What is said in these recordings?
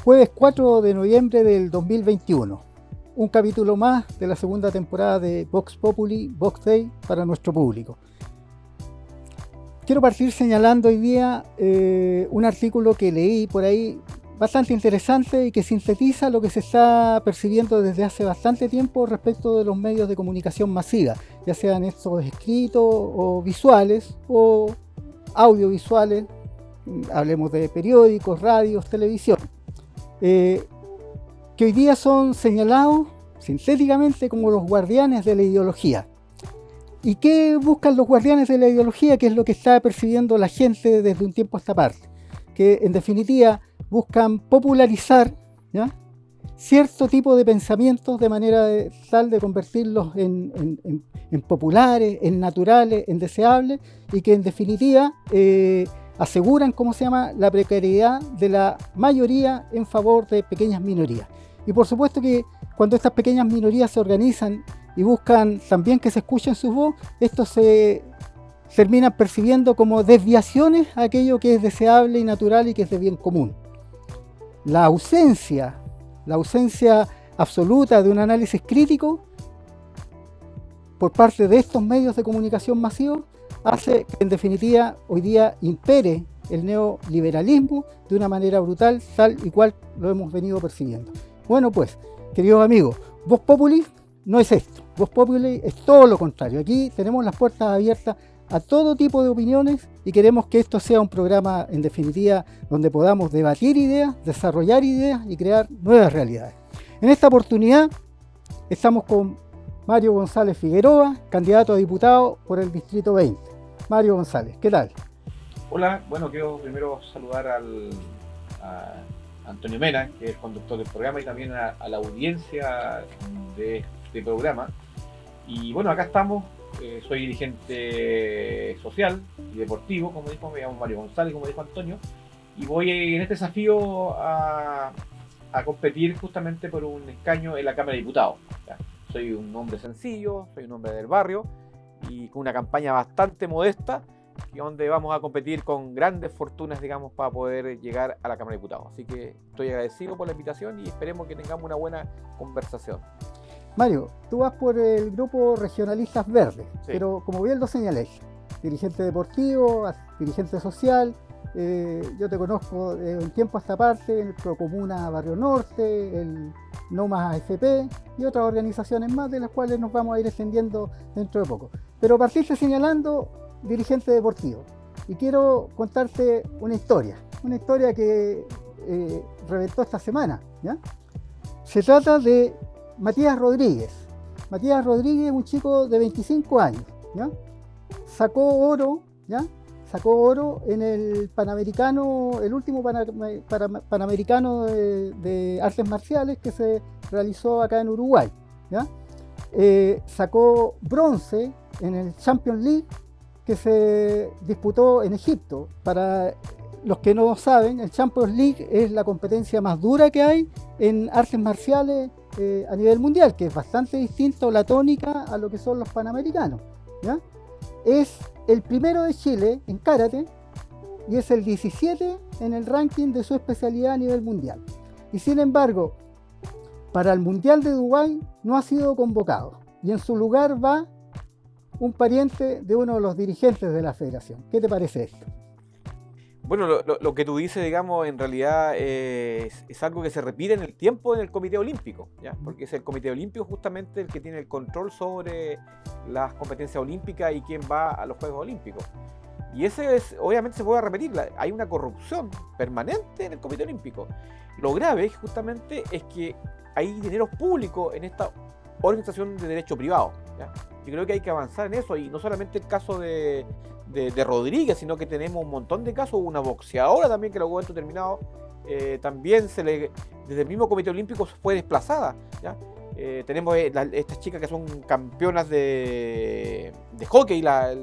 Jueves 4 de noviembre del 2021, un capítulo más de la segunda temporada de Vox Populi, Vox Day para nuestro público. Quiero partir señalando hoy día un artículo que leí por ahí bastante interesante y que sintetiza lo que se está percibiendo desde hace bastante tiempo respecto de los medios de comunicación masiva, ya sean estos escritos o visuales o audiovisuales, hablemos de periódicos, radios, televisión. Que hoy día son señalados sintéticamente como los guardianes de la ideología. ¿Y qué buscan los guardianes de la ideología? Que es lo que está percibiendo la gente desde un tiempo a esta parte. Que en definitiva buscan popularizar, ¿ya?, cierto tipo de pensamientos de manera tal de convertirlos en populares, en naturales, en deseables, y que en definitiva aseguran, la precariedad de la mayoría en favor de pequeñas minorías. Y por supuesto que cuando estas pequeñas minorías se organizan y buscan también que se escuchen sus voces, estos se terminan percibiendo como desviaciones a aquello que es deseable y natural y que es de bien común. La ausencia absoluta de un análisis crítico por parte de estos medios de comunicación masivos hace que en definitiva hoy día impere el neoliberalismo de una manera brutal, tal y cual lo hemos venido percibiendo. Bueno, pues, queridos amigos, Vox Populi no es esto. Vox Populi es todo lo contrario. Aquí tenemos las puertas abiertas a todo tipo de opiniones y queremos que esto sea un programa, en definitiva, donde podamos debatir ideas, desarrollar ideas y crear nuevas realidades. En esta oportunidad estamos con Mario González Figueroa, candidato a diputado por el Distrito 20. Mario González, ¿qué tal? Hola, bueno, quiero primero saludar a Antonio Mena, que es el conductor del programa, y también a la audiencia de este programa. Y bueno, acá estamos, soy dirigente social y deportivo, como dijo, me llamo Mario González, como dijo Antonio, y voy en este desafío a competir justamente por un escaño en la Cámara de Diputados. ¿Ya? Soy un hombre sencillo, soy un hombre del barrio y con una campaña bastante modesta, y donde vamos a competir con grandes fortunas, digamos, para poder llegar a la Cámara de Diputados. Así que estoy agradecido por la invitación y esperemos que tengamos una buena conversación. Mario, tú vas por el grupo Regionalistas Verdes, sí, pero como bien lo señalé, dirigente deportivo, dirigente social, yo te conozco de un tiempo a esta parte, el Procomuna Barrio Norte, el No Más AFP y otras organizaciones más de las cuales nos vamos a ir extendiendo dentro de poco. Pero partiste señalando dirigente deportivo y quiero contarte una historia que reventó esta semana, ¿ya? Se trata de Matías Rodríguez. Matías Rodríguez, un chico de 25 años, ¿ya? Sacó oro, ¿ya? Sacó oro en el Panamericano, el último Panamericano de artes marciales que se realizó acá en Uruguay, ¿ya? Sacó bronce en el Champions League que se disputó en Egipto. Para los que no saben, el Champions League es la competencia más dura que hay en artes marciales a nivel mundial, que es bastante distinto la tónica a lo que son los Panamericanos, ¿ya? Es el primero de Chile en karate y es el 17 en el ranking de su especialidad a nivel mundial. Y sin embargo, para el Mundial de Dubái no ha sido convocado y en su lugar va un pariente de uno de los dirigentes de la federación. ¿Qué te parece esto? Bueno, lo que tú dices, digamos, en realidad es algo que se repite en el tiempo en el Comité Olímpico, ¿ya? Porque es el Comité Olímpico justamente el que tiene el control sobre las competencias olímpicas y quién va a los Juegos Olímpicos. Y obviamente se puede repetir, hay una corrupción permanente en el Comité Olímpico. Lo grave justamente es que hay dinero público en esta organización de derecho privado, ¿ya? Yo creo que hay que avanzar en eso, y no solamente el caso de Rodríguez, sino que tenemos un montón de casos. Una boxeadora también que en algún momento determinado también desde el mismo Comité Olímpico fue desplazada, ¿ya? Tenemos estas chicas que son campeonas de hockey, la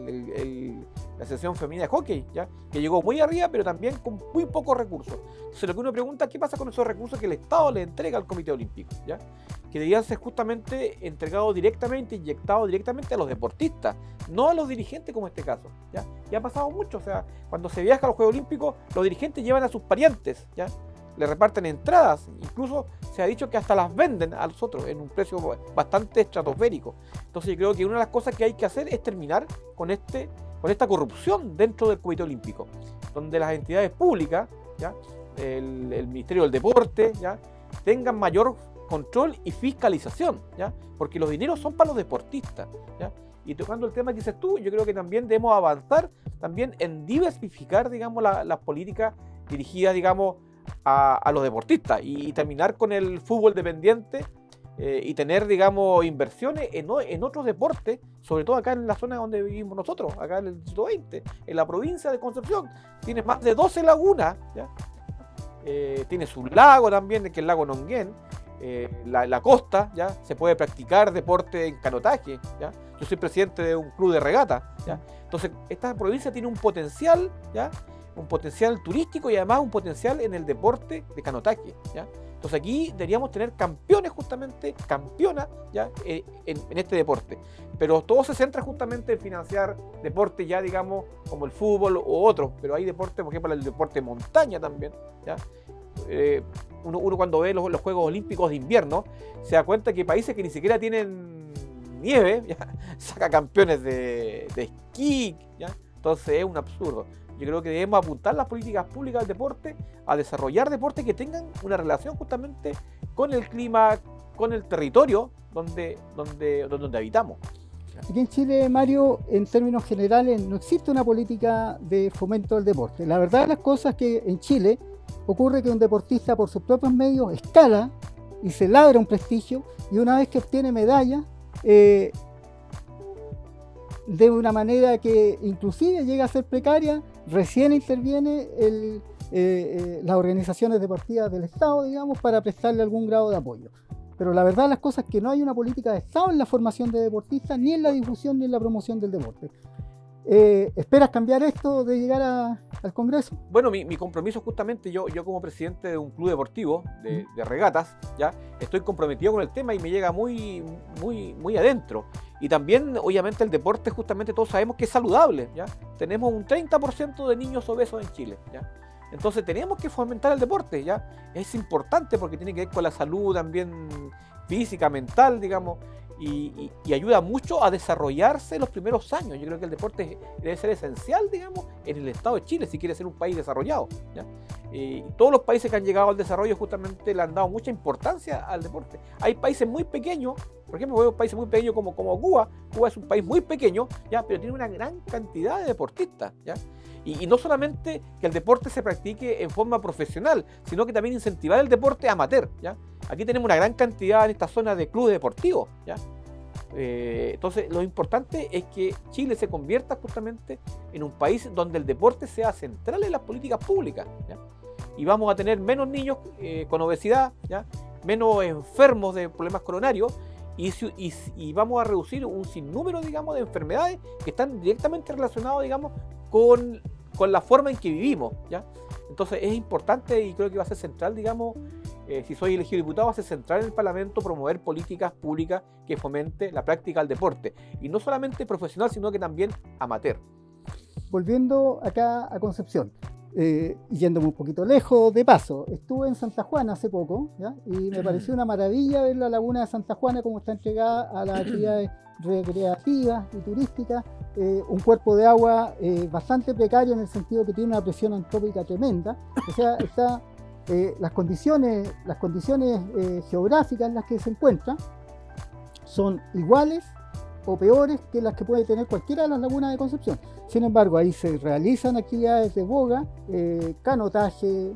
sección femenina de hockey, ¿ya? Que llegó muy arriba, pero también con muy pocos recursos. Entonces lo que uno pregunta, ¿qué pasa con esos recursos que el Estado le entrega al Comité Olímpico? ¿Ya? Que debían ser justamente entregados directamente, inyectados directamente a los deportistas, no a los dirigentes como en este caso, ¿ya? Y ha pasado mucho, o sea, cuando se viaja a los Juegos Olímpicos, los dirigentes llevan a sus parientes, ¿ya? Le reparten entradas, incluso se ha dicho que hasta las venden a los otros en un precio bastante estratosférico. Entonces yo creo que una de las cosas que hay que hacer es terminar con esta corrupción dentro del Comité Olímpico, donde las entidades públicas, ¿ya? El Ministerio del Deporte, ¿ya? Tengan mayor control y fiscalización, ¿ya? Porque los dineros son para los deportistas, ¿ya? Y tocando el tema que dices tú, yo creo que también debemos avanzar también en diversificar, digamos, las políticas dirigidas, digamos, a los deportistas y terminar con el fútbol dependiente y tener, digamos, inversiones en otros deportes, sobre todo acá en la zona donde vivimos nosotros, acá en el Distrito 20, en la provincia de Concepción. Tiene más de 12 lagunas, ¿ya? Tiene su lago también, que es el lago Nonguén. La costa, ¿ya? Se puede practicar deporte en canotaje, ¿ya? Yo soy presidente de un club de regata, ¿ya? Entonces esta provincia tiene un potencial, ¿ya? Un potencial turístico y además un potencial en el deporte de canotaje, ¿ya? Entonces aquí deberíamos tener campeones, justamente, campeonas, ¿ya? En este deporte. Pero todo se centra justamente en financiar deportes ya, digamos, como el fútbol u otros. Pero hay deportes, por ejemplo, el deporte de montaña también, ¿ya? Uno cuando ve los Juegos Olímpicos de invierno, se da cuenta que países que ni siquiera tienen nieve, ¿ya? Saca campeones de esquí, ¿ya? Entonces es un absurdo. Yo creo que debemos apuntar las políticas públicas del deporte a desarrollar deportes que tengan una relación justamente con el clima, con el territorio donde habitamos. Aquí en Chile, Mario, en términos generales, no existe una política de fomento del deporte. La verdad de las cosas es que en Chile ocurre que un deportista por sus propios medios escala y se labra un prestigio, y una vez que obtiene medallas, de una manera que inclusive llega a ser precaria, recién interviene las organizaciones deportivas del Estado, digamos, para prestarle algún grado de apoyo. Pero la verdad de las cosas es que no hay una política de Estado en la formación de deportistas, ni en la difusión, ni en la promoción del deporte. ¿Esperas cambiar esto de llegar al Congreso? Bueno, mi compromiso justamente, yo como presidente de un club deportivo de regatas, ¿ya? Estoy comprometido con el tema y me llega muy adentro. Y también, obviamente, el deporte, justamente todos sabemos que es saludable, ¿ya? Tenemos un 30% de niños obesos en Chile, ¿ya? Entonces tenemos que fomentar el deporte, ¿ya? Es importante porque tiene que ver con la salud también física, mental, digamos, y ayuda mucho a desarrollarse en los primeros años. Yo creo que el deporte debe ser esencial, digamos, en el Estado de Chile si quiere ser un país desarrollado, ¿ya? Todos los países que han llegado al desarrollo justamente le han dado mucha importancia al deporte. Hay países muy pequeños, por ejemplo, veo países muy pequeños como Cuba. Cuba es un país muy pequeño, ¿ya? Pero tiene una gran cantidad de deportistas, ¿ya? Y no solamente que el deporte se practique en forma profesional, sino que también incentivar el deporte amateur, ¿ya? Aquí tenemos una gran cantidad en esta zona de clubes deportivos, ¿ya? Entonces lo importante es que Chile se convierta justamente en un país donde el deporte sea central en las políticas públicas, ¿ya? Y vamos a tener menos niños con obesidad, ¿ya? Menos enfermos de problemas coronarios, y vamos a reducir un sinnúmero, digamos, de enfermedades que están directamente relacionadas, digamos, con la forma en que vivimos, ¿ya? Entonces es importante, y creo que va a ser central, digamos, si soy elegido diputado, va a ser central en el Parlamento promover políticas públicas que fomente la práctica del deporte, y no solamente profesional, sino que también amateur. Volviendo acá a Concepción, yéndome un poquito lejos de paso, estuve en Santa Juana hace poco, ¿ya? Y me pareció una maravilla ver la laguna de Santa Juana, cómo está entregada a las actividades recreativas y turísticas, un cuerpo de agua bastante precario en el sentido que tiene una presión antrópica tremenda. O sea, las condiciones geográficas en las que se encuentra son iguales o peores que las que puede tener cualquiera de las lagunas de Concepción. Sin embargo, ahí se realizan actividades de boga, canotaje,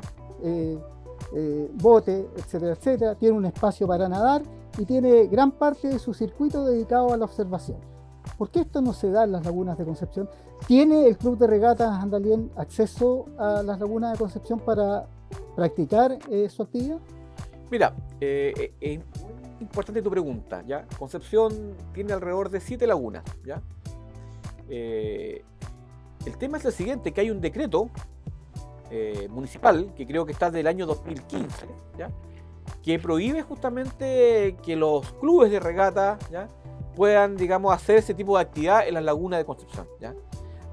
bote, etcétera, etcétera. Tiene un espacio para nadar y tiene gran parte de su circuito dedicado a la observación. ¿Por qué esto no se da en las lagunas de Concepción? ¿Tiene el Club de Regatas Andalién acceso a las lagunas de Concepción para practicar su actividad? Mira, importante tu pregunta, ¿ya? Concepción tiene alrededor de 7 lagunas, ¿ya? El tema es el siguiente, que hay un decreto municipal, que creo que está del año 2015, ¿ya? Que prohíbe justamente que los clubes de regata, ¿ya? Puedan, digamos, hacer ese tipo de actividad en las lagunas de Concepción, ¿ya?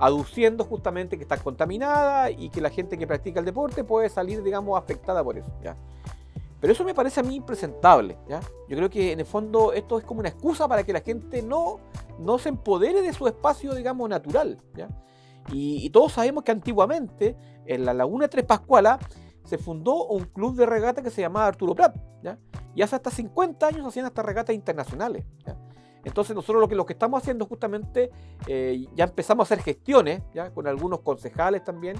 Aduciendo justamente que está contaminada y que la gente que practica el deporte puede salir, digamos, afectada por eso, ¿ya? Pero eso me parece a mí impresentable, ¿ya? Yo creo que en el fondo esto es como una excusa para que la gente no se empodere de su espacio, digamos, natural, ¿ya? Y todos sabemos que antiguamente en la laguna Tres Pascualas se fundó un club de regata que se llamaba Arturo Prat, ¿ya? Y hace hasta 50 años hacían hasta regatas internacionales, ¿ya? Entonces nosotros lo que estamos haciendo justamente, ya empezamos a hacer gestiones, ¿ya? Con algunos concejales también,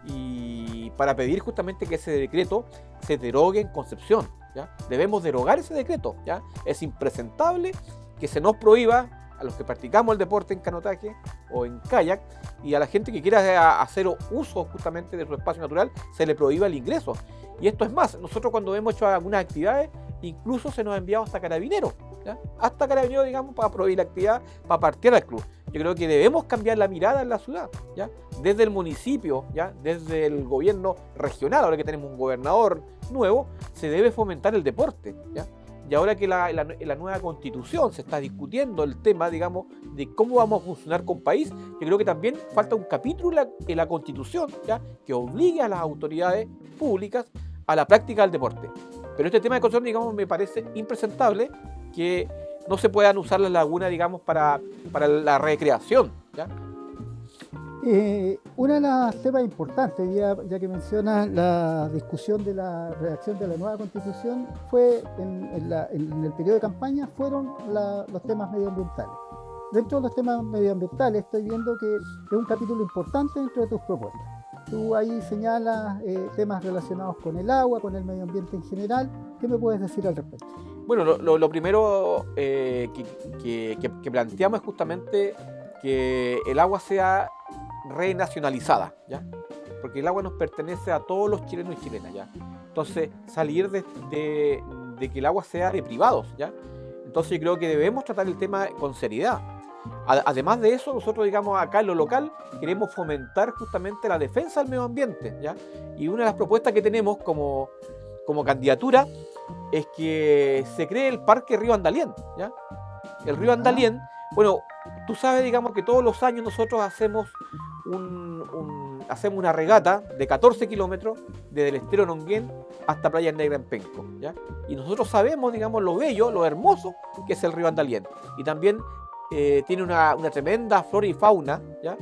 y para pedir justamente que ese decreto se derogue en Concepción, ¿ya? Debemos derogar ese decreto, ¿ya? Es impresentable que se nos prohíba a los que practicamos el deporte en canotaje o en kayak, y a la gente que quiera hacer uso justamente de su espacio natural se le prohíba el ingreso. Y esto es más, nosotros cuando hemos hecho algunas actividades incluso se nos ha enviado hasta carabineros, ¿ya? Hasta carabineros, digamos, para prohibir la actividad, para partir al club. Yo creo que debemos cambiar la mirada en la ciudad, ¿ya? Desde el municipio, ¿ya? Desde el gobierno regional, ahora que tenemos un gobernador nuevo, se debe fomentar el deporte, ¿ya? Y ahora que la nueva constitución se está discutiendo el tema, digamos, de cómo vamos a funcionar con país, yo creo que también falta un capítulo en la constitución, ¿ya? Que obligue a las autoridades públicas a la práctica del deporte. Pero este tema de constitución, digamos, me parece impresentable que no se puedan usar las lagunas, digamos, para la recreación, ¿ya? Una de las temas importantes, ya que mencionas la discusión de la redacción de la nueva constitución, fue en el periodo de campaña, fueron los temas medioambientales. Dentro de los temas medioambientales estoy viendo que es un capítulo importante dentro de tus propuestas. Tú ahí señalas temas relacionados con el agua, con el medio ambiente en general. ¿Qué me puedes decir al respecto? Bueno, lo primero que planteamos es justamente que el agua sea renacionalizada, ¿ya? Porque el agua nos pertenece a todos los chilenos y chilenas, ¿ya? Entonces, salir de que el agua sea de privados, ¿ya? Entonces yo creo que debemos tratar el tema con seriedad. Además de eso, nosotros, digamos, acá en lo local queremos fomentar justamente la defensa del medio ambiente, ¿ya? Y una de las propuestas que tenemos como candidatura es que se cree el Parque Río Andalién, ¿ya? El río Andalién, bueno, tú sabes, digamos, que todos los años nosotros hacemos una regata de 14 kilómetros desde el estero Nonguén hasta Playa Negra en Penco, ¿ya? Y nosotros sabemos, digamos, lo bello, lo hermoso que es el río Andalién. Y también tiene una tremenda flora y fauna, ¿ya?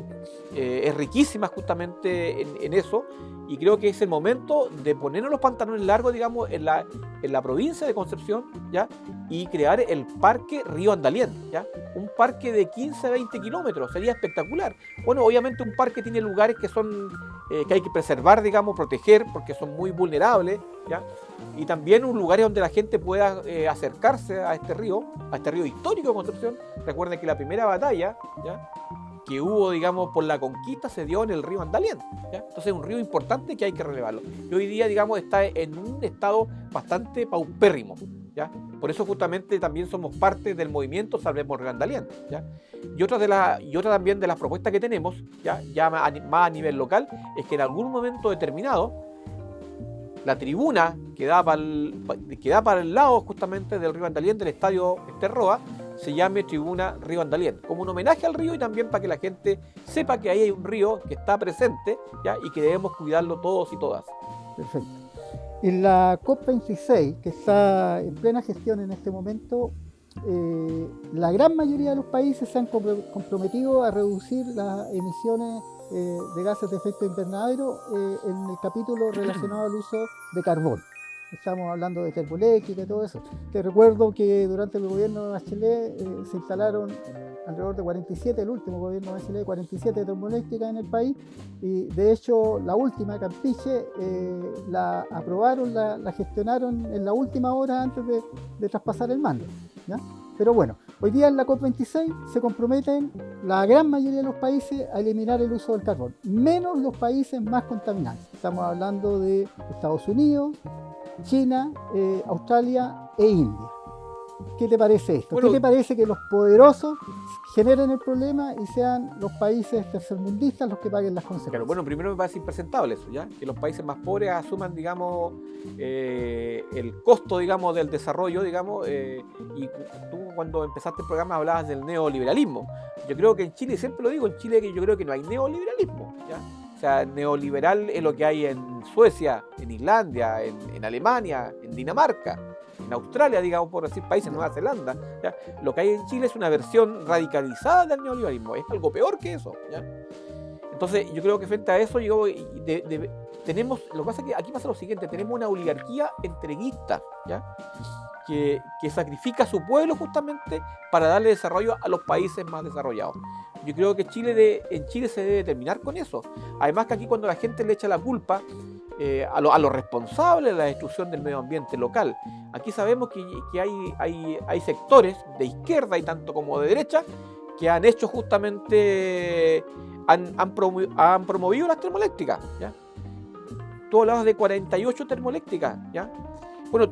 Es riquísima justamente en eso, y creo que es el momento de ponernos los pantalones largos, digamos, en la provincia de Concepción, ¿ya? Y crear el Parque Río Andalién, ¿ya? Un parque de 15 a 20 kilómetros, sería espectacular. Bueno, obviamente un parque tiene lugares que son que hay que preservar, digamos, proteger, porque son muy vulnerables, ¿ya? Y también un lugar donde la gente pueda acercarse a este río histórico de Concepción. Recuerden que la primera batalla, ¿ya? Que hubo, digamos, por la conquista se dio en el río Andalién, ¿ya? Entonces es un río importante que hay que relevarlo. Y hoy día, digamos, está en un estado bastante paupérrimo, ¿ya? Por eso justamente también somos parte del movimiento Salvemos Río Andalién, ¿ya? Y otra también de las propuestas que tenemos, ya más a nivel local, es que en algún momento determinado la tribuna que da para el lado justamente del río Andalién, del estadio Roa, se llame Tribuna Río Andalién, como un homenaje al río y también para que la gente sepa que ahí hay un río que está presente, ¿ya? Y que debemos cuidarlo todos y todas. Perfecto. En la COP26, que está en plena gestión en este momento, la gran mayoría de los países se han comprometido a reducir las emisiones de gases de efecto invernadero en el capítulo relacionado al uso de carbón. Estamos hablando de termoeléctrica y todo eso. Te recuerdo que durante el gobierno de Bachelet se instalaron alrededor de 47, el último gobierno de Bachelet, 47 termoeléctricas en el país, y de hecho la última, Campiche, la aprobaron, la gestionaron en la última hora antes de traspasar el mando, ¿ya? Pero bueno, hoy día en la COP26 se comprometen la gran mayoría de los países a eliminar el uso del carbón, menos los países más contaminantes. Estamos hablando de Estados Unidos, China, Australia e India. ¿qué te parece esto? Bueno, ¿Qué te parece que los poderosos generen el problema y sean los países tercermundistas los que paguen las consecuencias? Claro, bueno, primero me parece impresentable eso, ¿ya? Que los países más pobres asuman, digamos, el costo, digamos, del desarrollo, digamos, y tú cuando empezaste el programa hablabas del neoliberalismo. Yo creo que en Chile, siempre lo digo, en Chile yo creo que no hay neoliberalismo, ¿ya? O sea, neoliberal es lo que hay en Suecia, en Islandia, en Alemania, en Dinamarca, en Australia, digamos, por decir países, en Nueva Zelanda, ¿ya? Lo que hay en Chile es una versión radicalizada del neoliberalismo, es algo peor que eso, ¿ya? Entonces, yo creo que frente a eso, tenemos, lo que pasa es que aquí pasa lo siguiente, tenemos una oligarquía entreguista, ¿ya? Que sacrifica a su pueblo justamente para darle desarrollo a los países más desarrollados. Yo creo que en Chile se debe terminar con eso. Además que aquí cuando la gente le echa la culpa a los responsables de la destrucción del medio ambiente local, aquí sabemos que hay sectores de izquierda y tanto como de derecha que han hecho justamente, han promovido las termoeléctricas, ¿ya? Tú hablabas de 48 termoeléctricas, ¿ya? Bueno,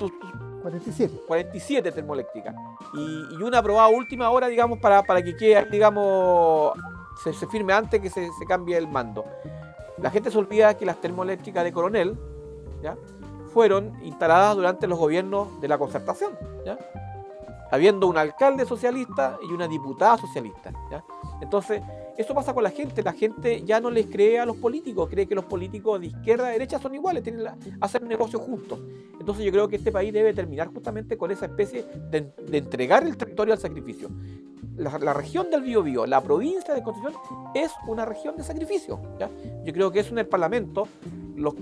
47 termoeléctricas. Y una aprobada a última hora, digamos, para que quede, digamos, se firme antes que se cambie el mando. La gente se olvida que las termoeléctricas de Coronel, ¿ya?, fueron instaladas durante los gobiernos de la Concertación, ¿ya?, habiendo un alcalde socialista y una diputada socialista, ¿ya? Entonces, eso pasa con la gente ya no les cree a los políticos, cree que los políticos de izquierda y derecha son iguales, hacen negocios juntos. Entonces yo creo que este país debe terminar justamente con esa especie de entregar el territorio al sacrificio. La región del Biobío, la provincia de Concepción, es una región de sacrificio, ¿ya? Yo creo que eso en el Parlamento, los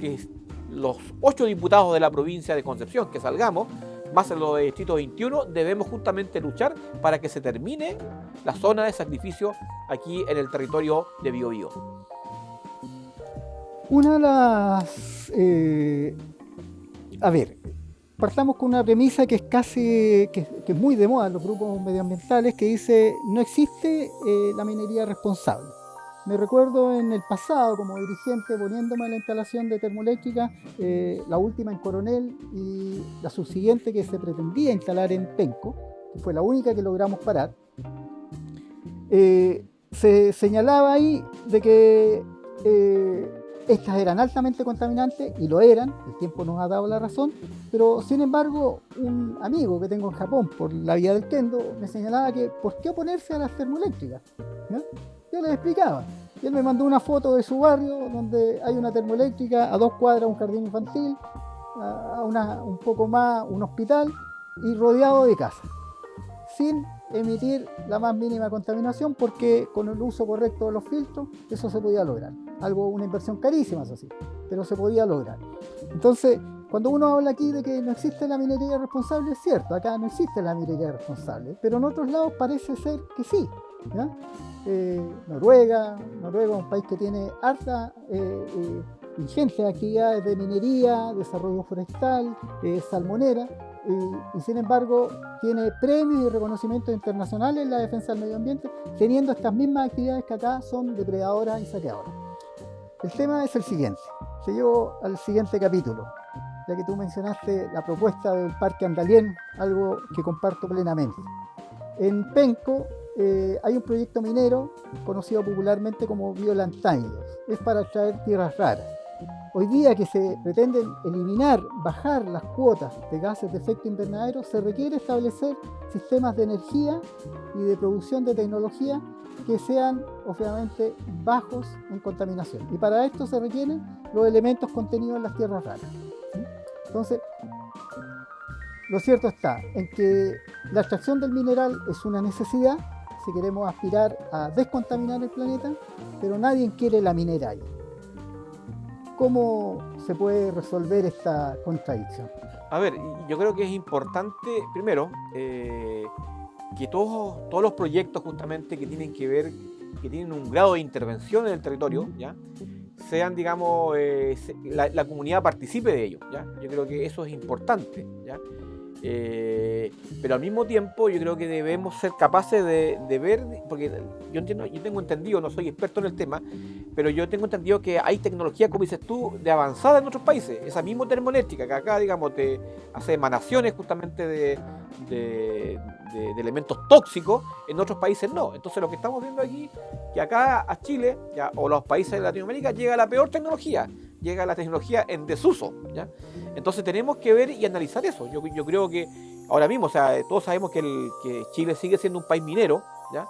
8 diputados de la provincia de Concepción que salgamos, más en lo de Distrito 21, debemos justamente luchar para que se termine la zona de sacrificio aquí en el territorio de Biobío. Una de las... partamos con una premisa que es que es muy de moda en los grupos medioambientales, que dice no existe la minería responsable. Me recuerdo en el pasado como dirigente poniéndome a la instalación de termoeléctrica, la última en Coronel y la subsiguiente que se pretendía instalar en Penco, que fue la única que logramos parar. Se señalaba ahí de que estas eran altamente contaminantes, y lo eran, el tiempo nos ha dado la razón, pero sin embargo un amigo que tengo en Japón por la vía del Kendo me señalaba que ¿por qué oponerse a las termoeléctricas?, ¿no? Yo les explicaba, y él me mandó una foto de su barrio donde hay una termoeléctrica, a 2 cuadras un jardín infantil, un poco más un hospital y rodeado de casas, sin emitir la más mínima contaminación, porque con el uso correcto de los filtros eso se podía lograr. Una inversión carísima, eso sí, pero se podía lograr. Entonces, cuando uno habla aquí de que no existe la minería responsable, es cierto, acá no existe la minería responsable, pero en otros lados parece ser que sí, ¿ya? Noruega es un país que tiene harta ingentes actividades de minería, desarrollo forestal, salmonera, y sin embargo tiene premios y reconocimientos internacionales en la defensa del medio ambiente, teniendo estas mismas actividades que acá son depredadoras y saqueadoras. El tema es el siguiente, te llevo al siguiente capítulo, ya que tú mencionaste la propuesta del Parque Andalién, algo que comparto plenamente. En Penco hay un proyecto minero conocido popularmente como biolantánidos. Es para extraer tierras raras. Hoy día que se pretenden bajar las cuotas de gases de efecto invernadero, se requiere establecer sistemas de energía y de producción de tecnología que sean obviamente bajos en contaminación. Y para esto se requieren los elementos contenidos en las tierras raras. Entonces, lo cierto está en que la extracción del mineral es una necesidad si queremos aspirar a descontaminar el planeta, pero nadie quiere la minera ahí. ¿Cómo se puede resolver esta contradicción? A ver, yo creo que es importante, primero, que todos los proyectos justamente que tienen que ver, que tienen un grado de intervención en el territorio, ¿ya?, sean, digamos, la comunidad participe de ellos, ¿ya? Yo creo que eso es importante, ¿ya? Pero al mismo tiempo yo creo que debemos ser capaces de ver, porque yo tengo entendido, no soy experto en el tema, pero yo tengo entendido que hay tecnología, como dices tú, de avanzada en otros países. Esa misma termoeléctrica que acá, digamos, te hace emanaciones justamente de elementos tóxicos, en otros países no. Entonces lo que estamos viendo aquí, que acá a Chile, ¿ya?, o los países de Latinoamérica, llega la peor tecnología, llega la tecnología en desuso, ¿ya? Entonces tenemos que ver y analizar eso. Yo creo que ahora mismo, o sea, todos sabemos que Chile sigue siendo un país minero, ¿ya?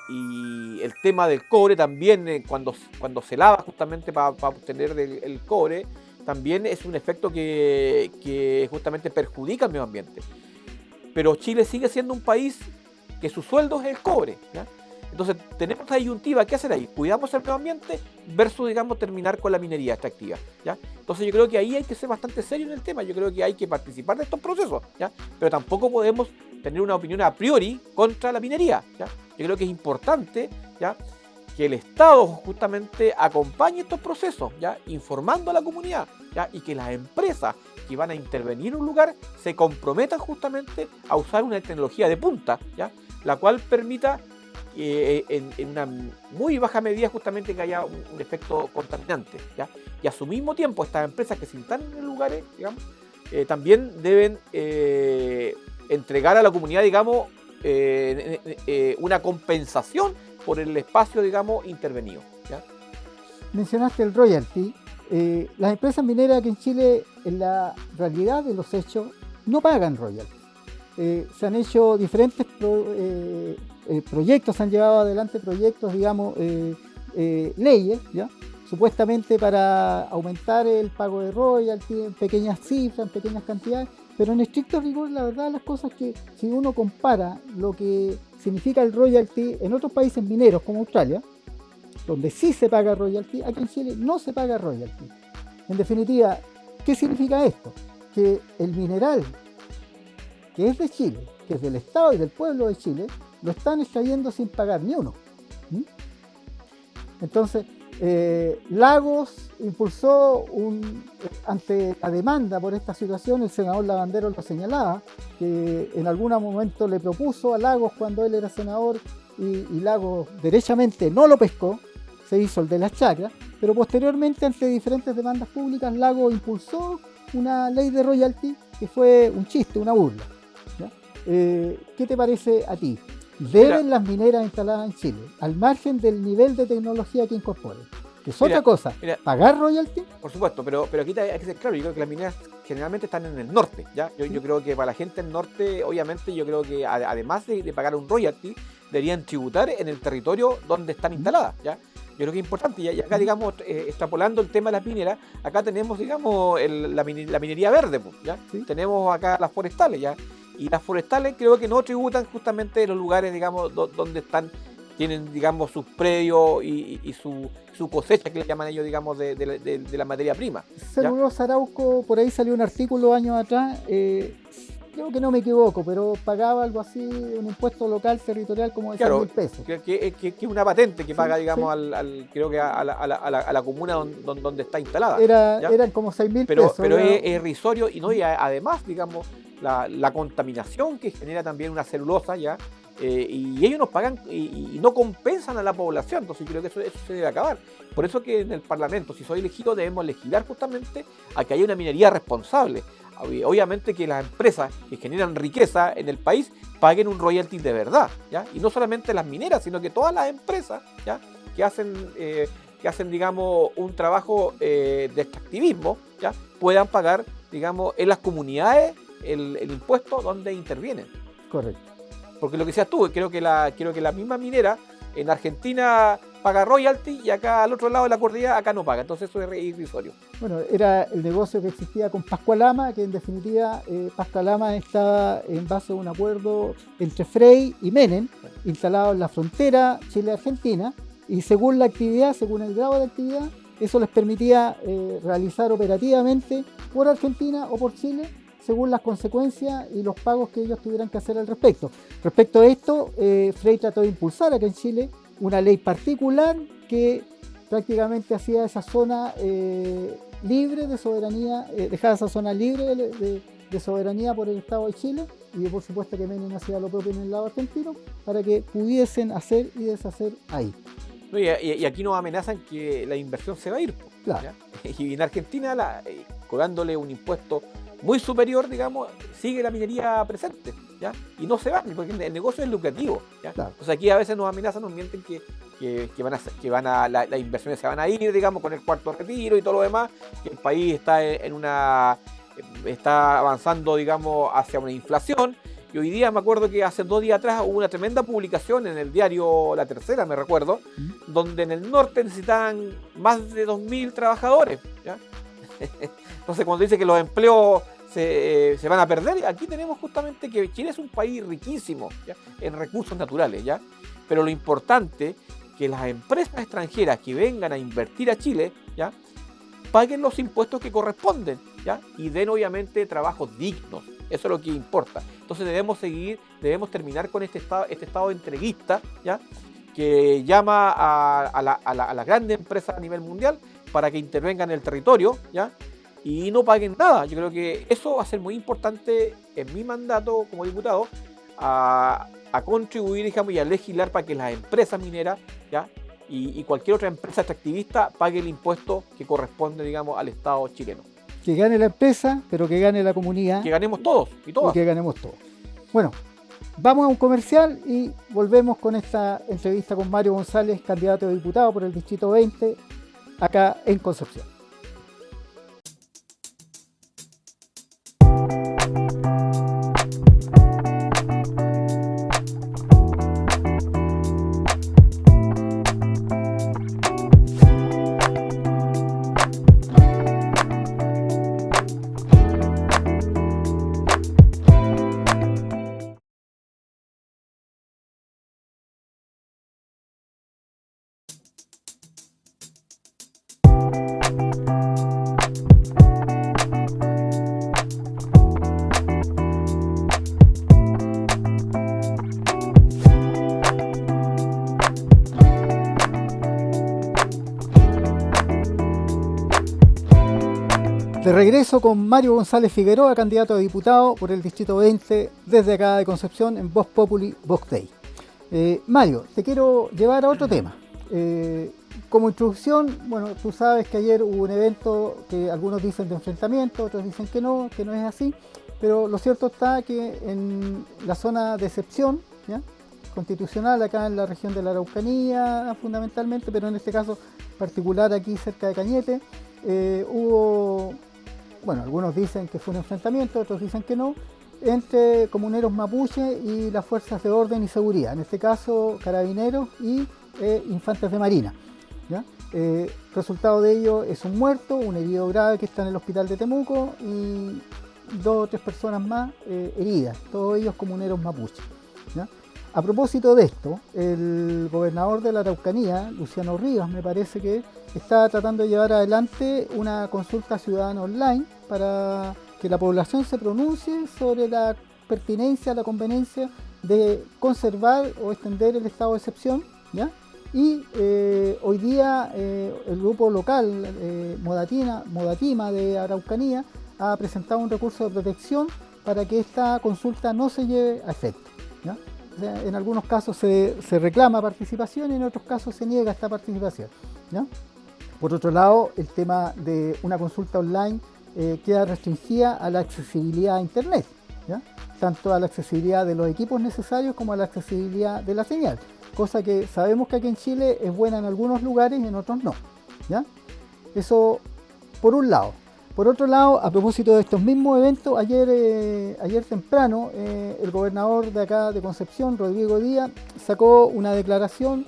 Y el tema del cobre también, cuando se lava justamente para obtener el cobre, también es un efecto que justamente perjudica al medio ambiente. Pero Chile sigue siendo un país que su sueldo es el cobre, ¿ya? Entonces tenemos esta disyuntiva, ¿qué hacer ahí? ¿Cuidamos el medio ambiente versus, digamos, terminar con la minería extractiva, ¿ya? Entonces yo creo que ahí hay que ser bastante serio en el tema. Yo creo que hay que participar de estos procesos, ¿ya? Pero tampoco podemos tener una opinión a priori contra la minería, ¿ya? Yo creo que es importante, ¿ya?, que el Estado justamente acompañe estos procesos, ¿ya?, informando a la comunidad, ¿ya?, y que las empresas que van a intervenir en un lugar se comprometan justamente a usar una tecnología de punta, ¿ya?, la cual permita en una muy baja medida justamente que haya un efecto contaminante, ¿ya? Y a su mismo tiempo estas empresas que se instalan en lugares, digamos, también deben entregar a la comunidad, digamos, una compensación por el espacio, digamos, intervenido, ¿ya? Mencionaste el royalty. Las empresas mineras aquí en Chile, en la realidad de los hechos, no pagan royalty. Se han hecho diferentes proyectos, se han llevado adelante proyectos, digamos, leyes, ¿ya?, supuestamente para aumentar el pago de royalty en pequeñas cifras, en pequeñas cantidades, pero en estricto rigor, la verdad de las cosas es que si uno compara lo que significa el royalty en otros países mineros como Australia, donde sí se paga royalty, aquí en Chile no se paga royalty. En definitiva, ¿qué significa esto? Que el mineral que es de Chile, que es del Estado y del pueblo de Chile, lo están extrayendo sin pagar ni uno. Entonces, Lagos impulsó ante la demanda por esta situación, el senador Lavandero lo señalaba, que en algún momento le propuso a Lagos cuando él era senador y Lagos derechamente no lo pescó, se hizo el de las chacras, pero posteriormente ante diferentes demandas públicas Lagos impulsó una ley de royalty que fue un chiste, una burla, ¿ya? ¿Qué te parece a ti? ¿Deben las mineras instaladas en Chile, al margen del nivel de tecnología que incorporen, que es otra cosa, pagar royalty? Por supuesto, pero aquí hay que ser claro. Yo creo que las mineras generalmente están en el norte, ¿ya? Yo creo que para la gente del norte, obviamente, yo creo que además de pagar un royalty, deberían tributar en el territorio donde están instaladas, ¿ya? Yo creo que es importante, y acá, digamos, extrapolando el tema de las mineras, acá tenemos, digamos, la minería verde, ¿ya? ¿Sí? Tenemos acá las forestales, ¿ya? Y las forestales creo que no tributan justamente en los lugares, digamos, donde tienen, digamos, sus predios y su cosecha, que le llaman ellos, digamos, de la materia prima. Celulosa Arauco, por ahí salió un artículo años atrás, creo que no me equivoco, pero pagaba algo así, un impuesto local territorial como de 6.000 pesos. Que es una patente que paga, digamos, sí. Creo que a la comuna donde está instalada. Eran como 6.000 pesos. Pero es irrisorio, y además, digamos, la contaminación que genera también una celulosa, ¿ya? Y ellos nos pagan y no compensan a la población. Entonces yo creo que eso se debe acabar. Por eso que en el Parlamento, si soy elegido, debemos legislar justamente a que haya una minería responsable. Obviamente que las empresas que generan riqueza en el país paguen un royalty de verdad, ¿ya? Y no solamente las mineras, sino que todas las empresas, ¿ya?, que hacen, digamos, un trabajo de extractivismo, ¿ya?, puedan pagar, digamos, en las comunidades el impuesto donde intervienen. Correcto. Porque lo que decías tú, creo que la misma minera en Argentina paga royalty y acá al otro lado de la cordillera acá no paga. Entonces eso es irrisorio. Bueno, era el negocio que existía con Pascualama, que en definitiva Pascualama estaba en base a un acuerdo entre Frey y Menem, instalado en la frontera Chile-Argentina, y según la actividad, según el grado de actividad, eso les permitía realizar operativamente por Argentina o por Chile, según las consecuencias y los pagos que ellos tuvieran que hacer al respecto. Respecto a esto, Frey trató de impulsar acá en Chile una ley particular que prácticamente hacía esa zona libre de soberanía, dejaba esa zona libre de soberanía por el Estado de Chile y por supuesto que Menem hacía lo propio en el lado argentino para que pudiesen hacer y deshacer ahí. No, y aquí nos amenazan que la inversión se va a ir. Claro. ¿Ya? Y en Argentina, cobrándole un impuesto muy superior, digamos, sigue la minería presente, ¿ya? Y no se va, porque el negocio es lucrativo, ¿ya? Claro. Entonces aquí a veces nos amenazan, nos mienten que las inversiones se van a ir, digamos, con el cuarto retiro y todo lo demás, que el país está avanzando, digamos, hacia una inflación. Y hoy día me acuerdo que hace 2 días atrás hubo una tremenda publicación en el diario La Tercera, me recuerdo, donde en el norte necesitaban más de 2.000 trabajadores, ¿ya? Entonces cuando dice que los empleos se van a perder, aquí tenemos justamente que Chile es un país riquísimo, ¿ya? En recursos naturales, ¿ya? Pero lo importante que las empresas extranjeras que vengan a invertir a Chile, ¿ya? Paguen los impuestos que corresponden, ¿ya? Y den obviamente trabajos dignos. Eso es lo que importa. Entonces debemos terminar con este estado entreguista, ¿ya? Que llama a las grandes empresas a nivel mundial para que intervengan en el territorio, ¿ya? Y no paguen nada. Yo creo que eso va a ser muy importante en mi mandato como diputado, a contribuir, digamos, y a legislar para que las empresas mineras, ¿ya? Y cualquier otra empresa extractivista pague el impuesto que corresponde, digamos, al Estado chileno. Que gane la empresa, pero que gane la comunidad. Que ganemos todos y todas. Y que ganemos todos. Bueno, vamos a un comercial y volvemos con esta entrevista con Mario González, candidato a diputado por el Distrito 20, acá en Concepción. De regreso con Mario González Figueroa, candidato a diputado por el Distrito 20, desde acá de Concepción, en Voz Populi, Vox Day. Mario, te quiero llevar a otro tema. Como introducción, bueno, tú sabes que ayer hubo un evento que algunos dicen de enfrentamiento, otros dicen que no es así, pero lo cierto está que en la zona de excepción, ¿ya? Constitucional, acá en la región de la Araucanía fundamentalmente, pero en este caso particular aquí cerca de Cañete, hubo, bueno, algunos dicen que fue un enfrentamiento, otros dicen que no, entre comuneros mapuche y las fuerzas de orden y seguridad, en este caso carabineros y infantes de marina, ¿ya? Resultado de ello es un muerto, un herido grave que está en el hospital de Temuco y 2 o 3 personas más heridas, todos ellos comuneros mapuche, ¿ya? A propósito de esto, el gobernador de la Araucanía, Luciano Rivas, me parece que está tratando de llevar adelante una consulta ciudadana online para que la población se pronuncie sobre la pertinencia, la conveniencia de conservar o extender el estado de excepción, ¿ya? Y hoy día el grupo local Modatima de Araucanía ha presentado un recurso de protección para que esta consulta no se lleve a efecto, ¿ya? O sea, en algunos casos se reclama participación y en otros casos se niega esta participación, ¿ya? Por otro lado, el tema de una consulta online queda restringida a la accesibilidad a Internet, ¿ya? Tanto a la accesibilidad de los equipos necesarios como a la accesibilidad de la señal, cosa que sabemos que aquí en Chile es buena en algunos lugares y en otros no, ¿ya? Eso por un lado. Por otro lado, a propósito de estos mismos eventos, ayer temprano el gobernador de acá de Concepción, Rodrigo Díaz, sacó una declaración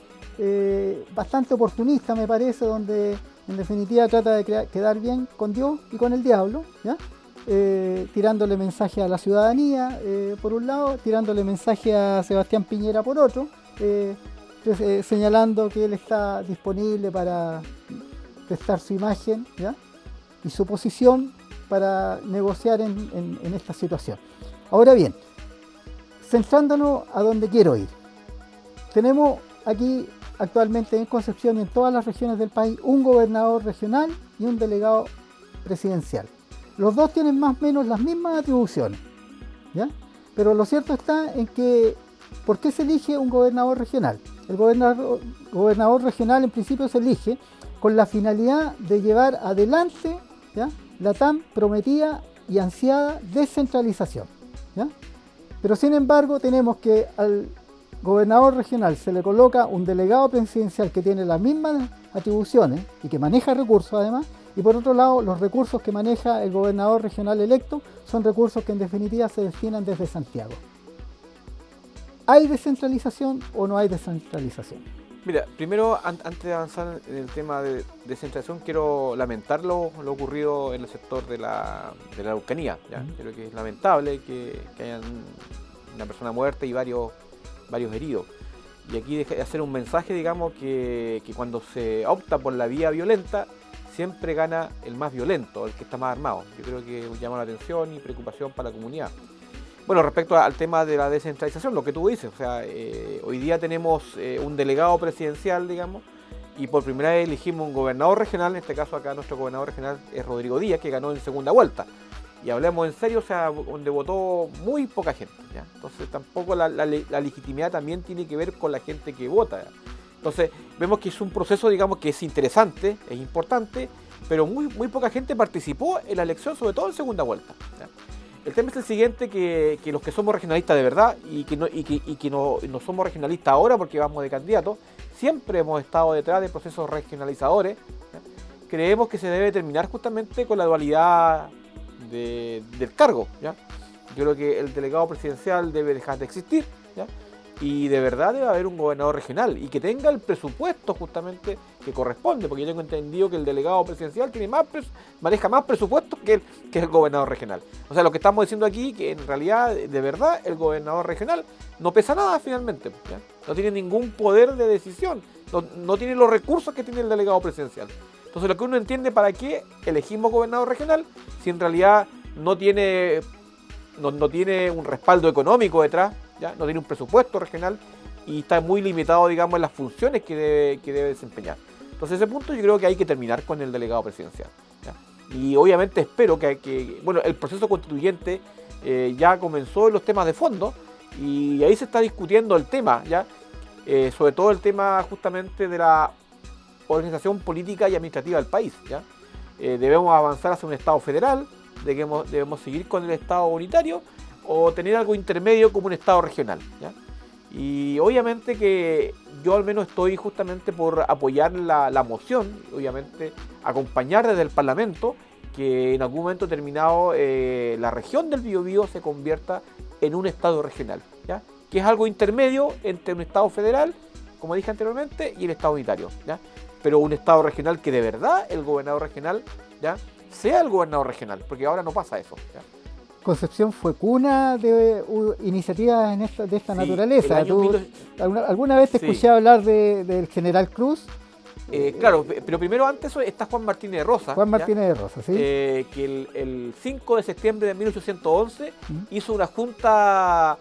bastante oportunista, me parece, donde en definitiva trata de quedar bien con Dios y con el diablo, ¿ya? Tirándole mensaje a la ciudadanía por un lado, tirándole mensaje a Sebastián Piñera por otro, señalando que él está disponible para prestar su imagen, ¿ya? Y su posición para negociar en esta situación. Ahora bien, centrándonos a donde quiero ir. Tenemos aquí actualmente en Concepción y en todas las regiones del país un gobernador regional y un delegado presidencial. Los dos tienen más o menos las mismas atribuciones, ¿ya? Pero lo cierto está en que, ¿por qué se elige un gobernador regional? El gobernador regional en principio se elige con la finalidad de llevar adelante, ¿ya?, la tan prometida y ansiada descentralización, ¿ya? Pero sin embargo tenemos que al gobernador regional se le coloca un delegado presidencial que tiene las mismas atribuciones y que maneja recursos además, y por otro lado los recursos que maneja el gobernador regional electo son recursos que en definitiva se destinan desde Santiago. ¿Hay descentralización o no hay descentralización? Mira, primero, antes de avanzar en el tema de descentralización, quiero lamentar lo ocurrido en el sector de la Araucanía, ¿ya? Creo que es lamentable que hayan una persona muerta y varios heridos. Y aquí hacer un mensaje, digamos, que cuando se opta por la vía violenta, siempre gana el más violento, el que está más armado. Yo creo que llama la atención y preocupación para la comunidad. Bueno, respecto al tema de la descentralización, lo que tú dices, o sea, hoy día tenemos un delegado presidencial, digamos, y por primera vez elegimos un gobernador regional. En este caso acá nuestro gobernador regional es Rodrigo Díaz, que ganó en segunda vuelta. Y hablemos en serio, o sea, donde votó muy poca gente, ¿ya? Entonces tampoco la legitimidad también tiene que ver con la gente que vota, ¿ya? Entonces vemos que es un proceso, digamos, que es interesante, es importante, pero muy poca gente participó en la elección, sobre todo en segunda vuelta, ¿ya? El tema es el siguiente, que los que somos regionalistas de verdad y que no somos regionalistas ahora porque vamos de candidatos, siempre hemos estado detrás de procesos regionalizadores, ¿ya? Creemos que se debe terminar justamente con la dualidad del cargo, ¿ya? Yo creo que el delegado presidencial debe dejar de existir, ¿ya? Y de verdad debe haber un gobernador regional y que tenga el presupuesto justamente que corresponde, porque yo tengo entendido que el delegado presidencial maneja más presupuesto que el gobernador regional. O sea, lo que estamos diciendo aquí, que en realidad, de verdad, el gobernador regional no pesa nada finalmente, ¿ya? No tiene ningún poder de decisión, no tiene los recursos que tiene el delegado presidencial. Entonces, lo que uno entiende, ¿para qué elegimos gobernador regional si en realidad no tiene un respaldo económico detrás, ¿ya? No tiene un presupuesto regional y está muy limitado, digamos, en las funciones que debe desempeñar? Entonces, ese punto yo creo que hay que terminar con el delegado presidencial, ¿ya? Y obviamente espero que bueno, el proceso constituyente ya comenzó en los temas de fondo y ahí se está discutiendo el tema, ¿ya? Sobre todo el tema justamente de la organización política y administrativa del país, ¿ya? Debemos avanzar hacia un Estado federal, debemos seguir con el Estado unitario o tener algo intermedio como un Estado regional, ¿ya? Y obviamente que yo al menos estoy justamente por apoyar la moción, obviamente acompañar desde el Parlamento que en algún momento determinado la región del Biobío se convierta en un Estado regional, ¿ya? Que es algo intermedio entre un Estado federal, como dije anteriormente, y el Estado unitario, ¿ya? Pero un Estado regional que de verdad el gobernador regional, ¿ya?, sea el gobernador regional, porque ahora no pasa eso, ¿ya? Concepción fue cuna de iniciativas de esta naturaleza. ¿Alguna vez te escuché hablar del general Cruz? Claro, pero primero antes está Juan Martínez de Rosa. Juan Martínez de Rosa, sí. Que el 5 de septiembre de 1811 hizo una junta,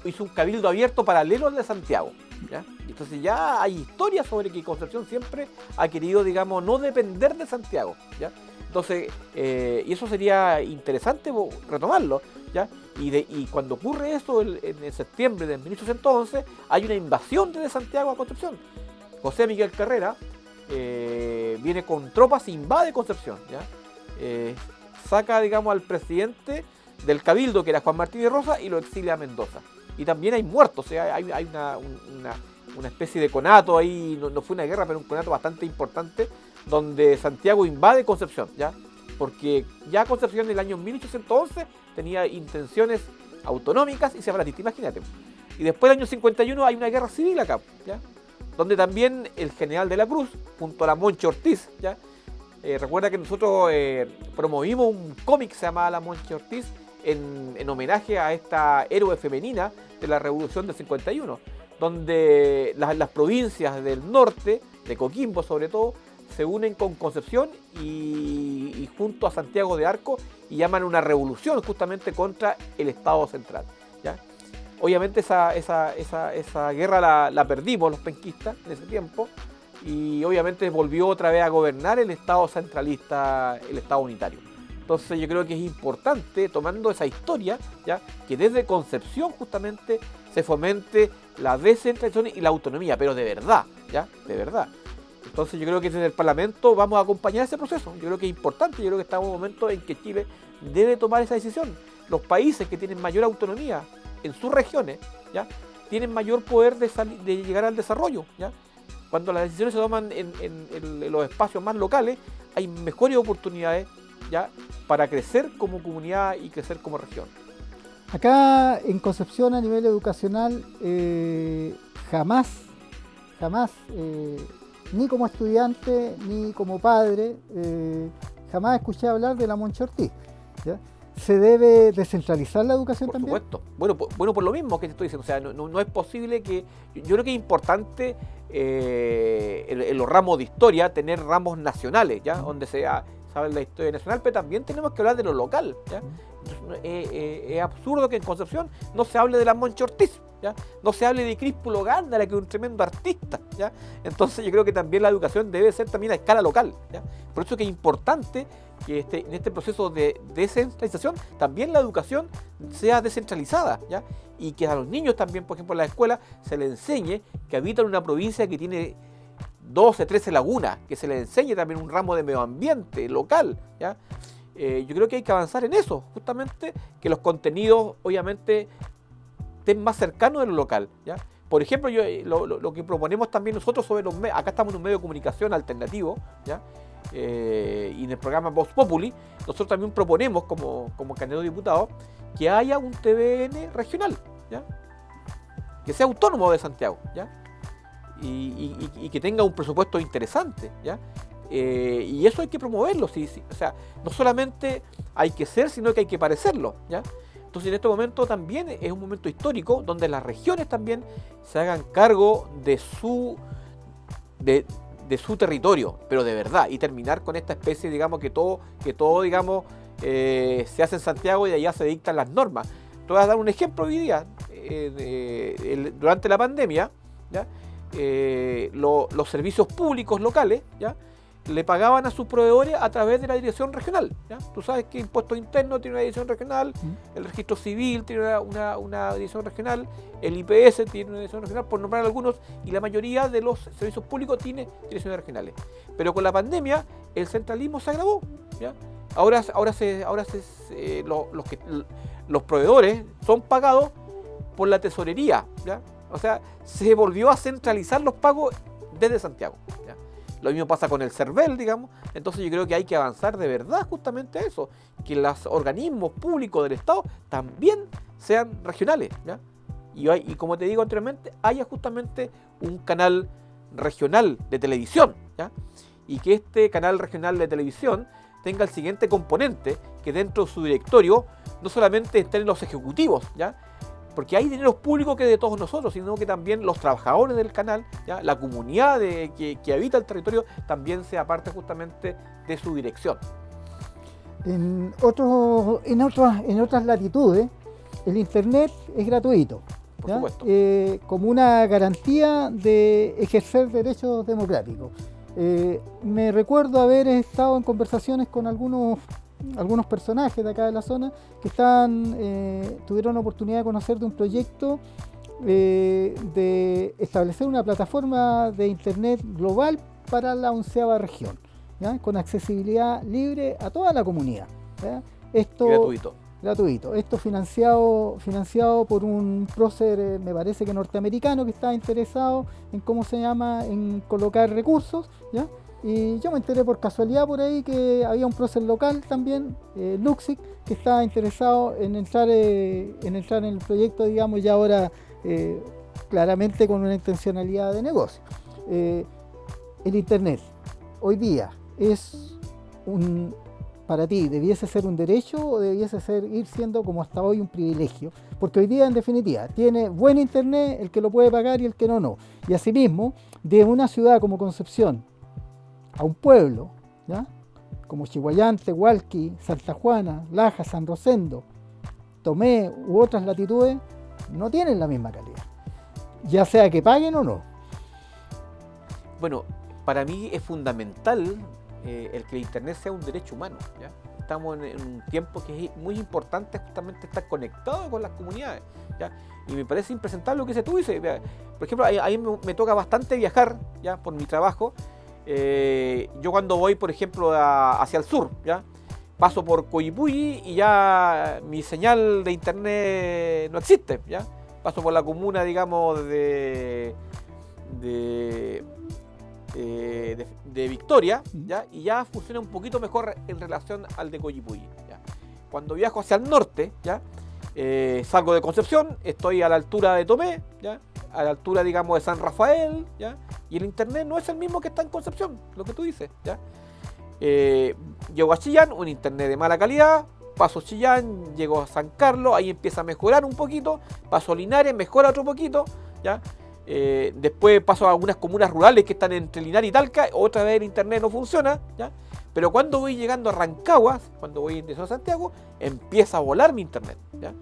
hizo un cabildo abierto paralelo al de Santiago, ¿ya? Entonces ya hay historias sobre que Concepción siempre ha querido, digamos, no depender de Santiago, ¿ya? Entonces, y eso sería interesante retomarlo, ¿ya? Y cuando ocurre eso en septiembre de 1811, hay una invasión desde Santiago a Concepción. José Miguel Carrera viene con tropas e invade Concepción, ¿ya? Saca, digamos, al presidente del cabildo, que era Juan Martínez de Rosa, y lo exilia a Mendoza. Y también hay muertos, o sea, hay una especie de conato ahí, no fue una guerra, pero un conato bastante importante, donde Santiago invade Concepción, ¿ya? Porque ya Concepción en el año 1811 tenía intenciones autonómicas y separatistas, imagínate. Y después del año 51 hay una guerra civil acá, ¿ya? Donde también el general de la Cruz, junto a la Monche Ortiz, ¿ya? Recuerda que nosotros promovimos un cómic que se llamaba La Monche Ortiz en homenaje a esta héroe femenina de la Revolución del 51, donde las provincias del norte, de Coquimbo sobre todo, se unen con Concepción y junto a Santiago de Arco y llaman una revolución justamente contra el Estado central, ¿ya? Obviamente esa guerra la perdimos los penquistas en ese tiempo y obviamente volvió otra vez a gobernar el Estado centralista, el Estado unitario. Entonces yo creo que es importante, tomando esa historia, ¿ya? Que desde Concepción justamente se fomente la descentralización y la autonomía, pero de verdad, ¿ya? De verdad. Entonces yo creo que desde el Parlamento vamos a acompañar ese proceso. Yo creo que es importante, yo creo que estamos en un momento en que Chile debe tomar esa decisión. Los países que tienen mayor autonomía en sus regiones, ¿ya? Tienen mayor poder de llegar al desarrollo, ¿ya? Cuando las decisiones se toman en los espacios más locales, hay mejores oportunidades, ¿ya? Para crecer como comunidad y crecer como región. Acá en Concepción a nivel educacional jamás, ni como estudiante ni como padre, jamás escuché hablar de la Moncho Ortiz, ¿ya? ¿Se debe descentralizar la educación también? Por supuesto. Bueno, por lo mismo que te estoy diciendo. O sea, no es posible que... Yo creo que es importante en los ramos de historia tener ramos nacionales, ¿ya? Donde se sabe la historia nacional, pero también tenemos que hablar de lo local, ¿ya? Entonces, es absurdo que en Concepción no se hable de la Moncho Ortiz, ¿ya? No se hable de Críspulo Gándara, que es un tremendo artista, ¿ya? Entonces yo creo que también la educación debe ser también a escala local, ¿ya? Por eso que es importante que en este proceso de descentralización también la educación sea descentralizada, ¿ya? Y que a los niños también, por ejemplo, en la escuela se les enseñe que habitan una provincia que tiene 12, 13 lagunas, que se les enseñe también un ramo de medio ambiente local, ¿ya? Yo creo que hay que avanzar en eso, justamente que los contenidos obviamente estén más cercanos de lo local, ¿ya? Por ejemplo, lo que proponemos también nosotros sobre los medios, acá estamos en un medio de comunicación alternativo, ¿ya? Y en el programa Vox Populi, nosotros también proponemos como candidato a diputado que haya un TVN regional, ¿ya? Que sea autónomo de Santiago, ¿ya? Y que tenga un presupuesto interesante, ¿ya? Y eso hay que promoverlo, sí. O sea, no solamente hay que ser, sino que hay que parecerlo, ¿ya? Entonces en este momento también es un momento histórico donde las regiones también se hagan cargo de su territorio, pero de verdad, y terminar con esta especie, digamos, que todo digamos, se hace en Santiago y de allá se dictan las normas. Te voy a dar un ejemplo hoy día. Durante la pandemia, ¿ya? Los servicios públicos locales, ¿ya? Le pagaban a sus proveedores a través de la dirección regional, ¿ya? Tú sabes que Impuesto Interno tiene una dirección regional, el Registro Civil tiene una dirección regional, el IPS tiene una dirección regional, por nombrar algunos, y la mayoría de los servicios públicos tiene direcciones regionales. Pero con la pandemia el centralismo se agravó, ¿ya? Ahora los proveedores son pagados por la tesorería, ¿ya? O sea, se volvió a centralizar los pagos desde Santiago, ¿ya? Lo mismo pasa con el CERVEL, digamos. Entonces yo creo que hay que avanzar de verdad justamente a eso, que los organismos públicos del Estado también sean regionales, ¿ya? Y como te digo anteriormente, haya justamente un canal regional de televisión, ¿ya? Y que este canal regional de televisión tenga el siguiente componente, que dentro de su directorio no solamente estén los ejecutivos, ¿ya? Porque hay dinero público que es de todos nosotros, sino que también los trabajadores del canal, ¿ya? La comunidad que habita el territorio también sea parte justamente de su dirección. En otras latitudes, el Internet es gratuito, Por ¿ya? supuesto. Como una garantía de ejercer derechos democráticos. Me recuerdo haber estado en conversaciones con algunos personajes de acá de la zona que tuvieron la oportunidad de conocer de un proyecto de establecer una plataforma de Internet global para la 11ª región, ¿ya? Con accesibilidad libre a toda la comunidad, ¿ya? Esto gratuito. Esto financiado por un prócer, me parece que norteamericano, que estaba interesado en colocar recursos, ¿ya? Y yo me enteré por casualidad por ahí que había un prócer local también, Luxic, que estaba interesado en entrar en el proyecto, digamos, ya ahora claramente con una intencionalidad de negocio. El Internet hoy día para ti, ¿debiese ser un derecho o debiese ir siendo como hasta hoy un privilegio? Porque hoy día, en definitiva, tiene buen Internet el que lo puede pagar y el que no. Y asimismo, de una ciudad como Concepción a un pueblo, ¿ya? Como Chihuayante, Hualqui, Santa Juana, Laja, San Rosendo, Tomé u otras latitudes, no tienen la misma calidad, ya sea que paguen o no. Bueno, para mí es fundamental el que el Internet sea un derecho humano, ¿ya? estamos en un tiempo que es muy importante justamente estar conectado con las comunidades, ¿ya? Y me parece impresentable lo que tú dices. Por ejemplo, ahí me toca bastante viajar, ¿ya? Por mi trabajo. Yo cuando voy, por ejemplo, hacia el sur, ¿ya? Paso por Coyipulli y ya mi señal de internet no existe, ¿ya? Paso por la comuna, digamos, de Victoria, ¿ya? Y ya funciona un poquito mejor en relación al de Coyipulli, ¿ya? Cuando viajo hacia el norte, ¿ya? Salgo de Concepción, estoy a la altura de Tomé, ¿ya? A la altura, digamos, de San Rafael, ¿ya? Y el internet no es el mismo que está en Concepción, lo que tú dices, ¿ya? Llego a Chillán, un internet de mala calidad, paso Chillán, llego a San Carlos, ahí empieza a mejorar un poquito, paso a Linares, mejora otro poquito, ¿ya? Después paso a algunas comunas rurales que están entre Linares y Talca, otra vez el internet no funciona, ¿ya? Pero cuando voy llegando a Rancagua, cuando voy de Santiago, empieza a volar mi internet, ¿ya?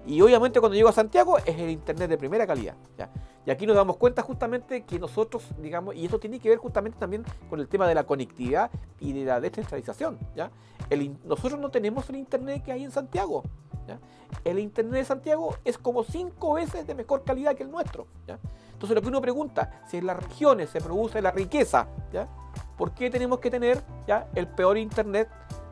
Y obviamente cuando llego a Santiago es el internet de primera calidad, ¿ya? Y aquí nos damos cuenta justamente que nosotros, digamos, y eso tiene que ver justamente también con el tema de la conectividad y de la descentralización, ¿ya? Nosotros no tenemos el internet que hay en Santiago, ¿ya? El internet de Santiago es como 5 veces de mejor calidad que el nuestro, ¿ya? Entonces lo que uno pregunta, si en las regiones se produce la riqueza, ¿ya? ¿Por qué tenemos que tener, ¿ya?, el peor internet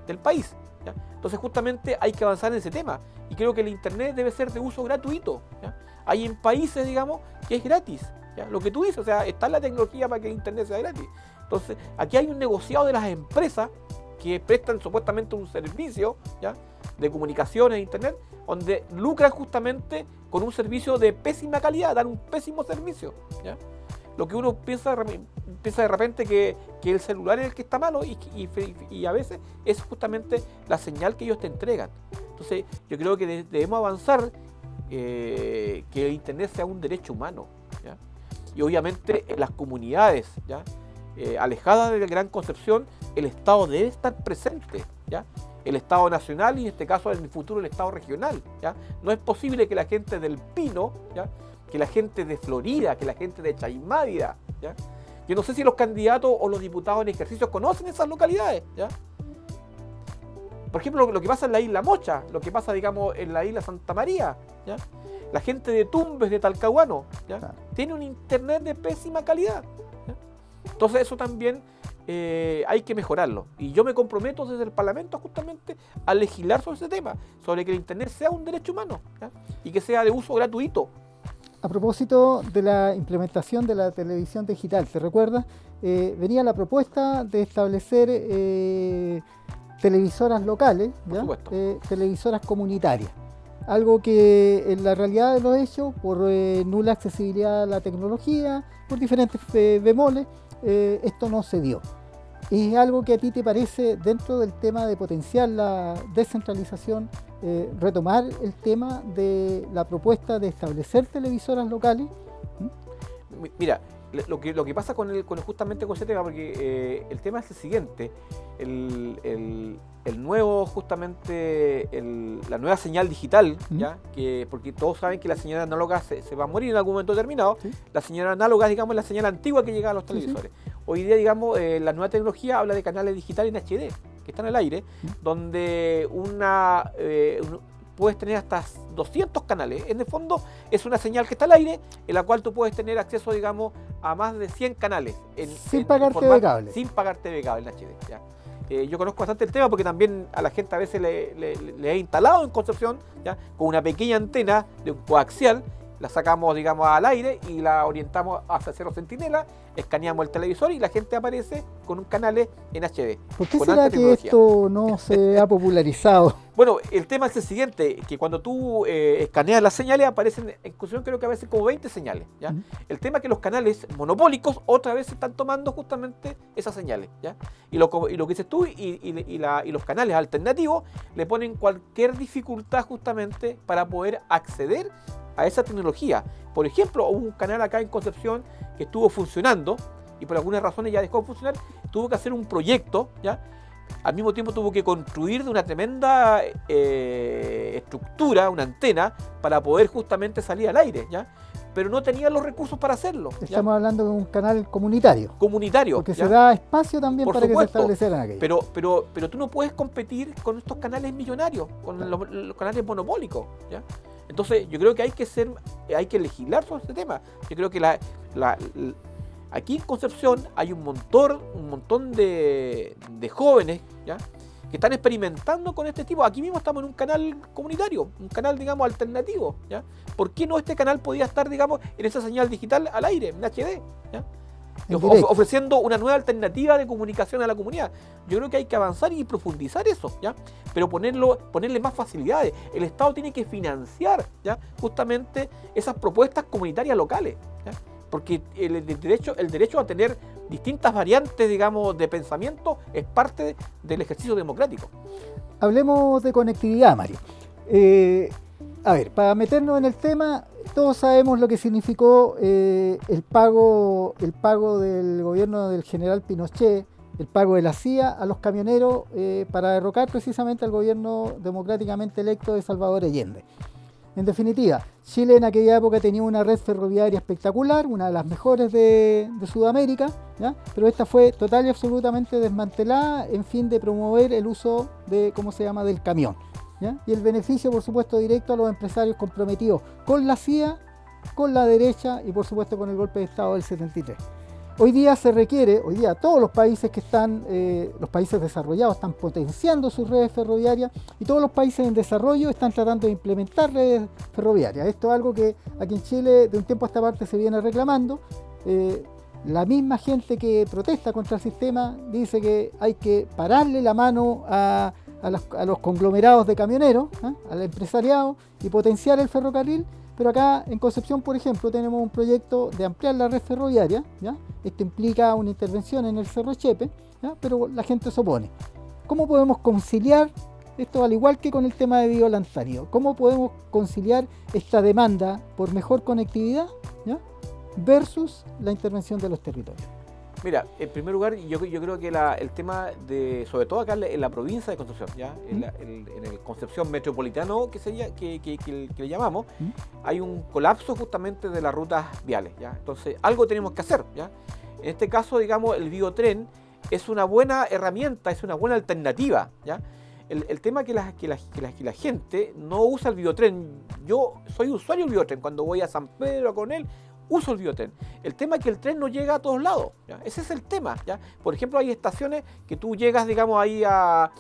del país, ¿ya? Entonces justamente hay que avanzar en ese tema y creo que el internet debe ser de uso gratuito, ¿ya? Hay en países, digamos, que es gratis, ¿ya? Lo que tú dices, o sea, está la tecnología para que el internet sea gratis. Entonces aquí hay un negociado de las empresas que prestan supuestamente un servicio, ¿ya?, de comunicaciones de internet, donde lucran justamente con un servicio de pésima calidad, dan un pésimo servicio, ¿ya? Lo que uno piensa de repente que el celular es el que está malo y a veces es justamente la señal que ellos te entregan. Entonces yo creo que debemos avanzar que el internet sea un derecho humano, ¿ya? Y obviamente en las comunidades, ¿ya?, alejadas de la Gran Concepción, el Estado debe estar presente, ¿ya? El Estado nacional y en este caso en el futuro el Estado regional, ¿ya? No es posible que la gente del Pino, ¿ya?, que la gente de Florida, que la gente de Chaimávida, ¿ya? Yo no sé si los candidatos o los diputados en ejercicio conocen esas localidades, ¿ya? Por ejemplo, lo que pasa en la isla Mocha, lo que pasa, digamos, en la isla Santa María, ¿ya? La gente de Tumbes, de Talcahuano, ¿ya?, claro, tiene un internet de pésima calidad, ¿ya? Entonces eso también hay que mejorarlo. Y yo me comprometo desde el Parlamento justamente a legislar sobre ese tema, sobre que el internet sea un derecho humano, ¿ya?, y que sea de uso gratuito. A propósito de la implementación de la televisión digital, ¿te recuerdas? Venía la propuesta de establecer televisoras locales, ¿ya?, televisoras comunitarias. Algo que en la realidad de los hechos, por nula accesibilidad a la tecnología, por diferentes bemoles, esto no se dio. ¿Es algo que a ti te parece, dentro del tema de potenciar la descentralización, retomar el tema de la propuesta de establecer televisoras locales? Mira, lo que pasa justamente con ese tema, porque el tema es el siguiente: el nuevo, justamente, la nueva señal digital, ¿ya?, porque todos saben que la señal análoga se va a morir en algún momento determinado. ¿Sí? La señal análoga, digamos, es la señal antigua que llega a los televisores. Sí. Hoy día, digamos, la nueva tecnología habla de canales digitales en HD, que están al aire, donde puedes tener hasta 200 canales. En el fondo es una señal que está al aire, en la cual tú puedes tener acceso, digamos, a más de 100 canales. Sin pagar TV cable. Sin pagar TV cable en HD, ¿ya? Yo conozco bastante el tema porque también a la gente a veces le he instalado en Concepción, ¿ya?, con una pequeña antena de un coaxial. La sacamos, digamos, al aire y la orientamos hacia Cerro Centinela, escaneamos el televisor y la gente aparece con un canal en HD. ¿Por qué será que esto no se ha popularizado? Bueno, el tema es el siguiente, que cuando tú escaneas las señales aparecen, en conclusión, creo que a veces como 20 señales, ¿ya? El tema es que los canales monopólicos otra vez están tomando justamente esas señales, ¿ya? Y lo que dices tú y los canales alternativos le ponen cualquier dificultad justamente para poder acceder a esa tecnología. Por ejemplo, hubo un canal acá en Concepción que estuvo funcionando y por algunas razones ya dejó de funcionar, tuvo que hacer un proyecto, ¿ya? Al mismo tiempo tuvo que construir de una tremenda estructura, una antena, para poder justamente salir al aire, ¿ya? pero no tenía los recursos para hacerlo. ¿Ya? Estamos hablando de un canal comunitario. Comunitario. Porque ¿ya? se da espacio también Por para supuesto, que se establecieran aquello. Pero tú no puedes competir con estos canales millonarios, con los canales monopólicos, ¿ya? Entonces yo creo que hay que legislar sobre este tema. Yo creo que aquí en Concepción hay un montón de jóvenes, ¿ya? Que están experimentando con este tipo. Aquí mismo estamos en un canal comunitario, un canal, digamos, alternativo, ¿ya? ¿Por qué no este canal podía estar, digamos, en esa señal digital al aire, en HD, ¿ya? Ofreciendo una nueva alternativa de comunicación a la comunidad? Yo creo que hay que avanzar y profundizar eso, ¿ya? Pero ponerle más facilidades. El Estado tiene que financiar, ¿ya? Justamente esas propuestas comunitarias locales, ¿ya? Porque el derecho a tener distintas variantes, digamos, de pensamiento es parte del ejercicio democrático. Hablemos de conectividad, Mario. A ver, para meternos en el tema, todos sabemos lo que significó el pago del gobierno del general Pinochet, el pago de la CIA a los camioneros para derrocar precisamente al gobierno democráticamente electo de Salvador Allende. En definitiva, Chile en aquella época tenía una red ferroviaria espectacular, una de las mejores de Sudamérica, ¿ya? Pero esta fue total y absolutamente desmantelada en fin de promover el uso del camión, ¿ya? Y el beneficio, por supuesto, directo a los empresarios comprometidos con la CIA, con la derecha y, por supuesto, con el golpe de Estado del 73. Hoy día todos los países los países desarrollados están potenciando sus redes ferroviarias y todos los países en desarrollo están tratando de implementar redes ferroviarias. Esto es algo que aquí en Chile de un tiempo a esta parte se viene reclamando. La misma gente que protesta contra el sistema dice que hay que pararle la mano a los conglomerados de camioneros, al empresariado, y potenciar el ferrocarril. Pero acá en Concepción, por ejemplo, tenemos un proyecto de ampliar la red ferroviaria, ¿ya? Esto implica una intervención en el Cerro Chepe, ¿ya? Pero la gente se opone. ¿Cómo podemos conciliar esto, al igual que con el tema de Biolantario? ¿Cómo podemos conciliar esta demanda por mejor conectividad, ¿ya? Versus la intervención de los territorios? Mira, en primer lugar, yo creo que el tema sobre todo acá en la provincia de Concepción, ¿ya? En el Concepción metropolitano que le llamamos, hay un colapso justamente de las rutas viales, ¿ya? Entonces, algo tenemos que hacer, ¿ya? En este caso, digamos, el biotren es una buena herramienta, es una buena alternativa, ¿ya? El tema es que la gente no usa el biotren. Yo soy usuario del biotren. Cuando voy a San Pedro con él, uso el biotren. El tema es que el tren no llega a todos lados, ¿ya? Ese es el tema, ¿ya? Por ejemplo, hay estaciones que tú llegas, digamos, ahí a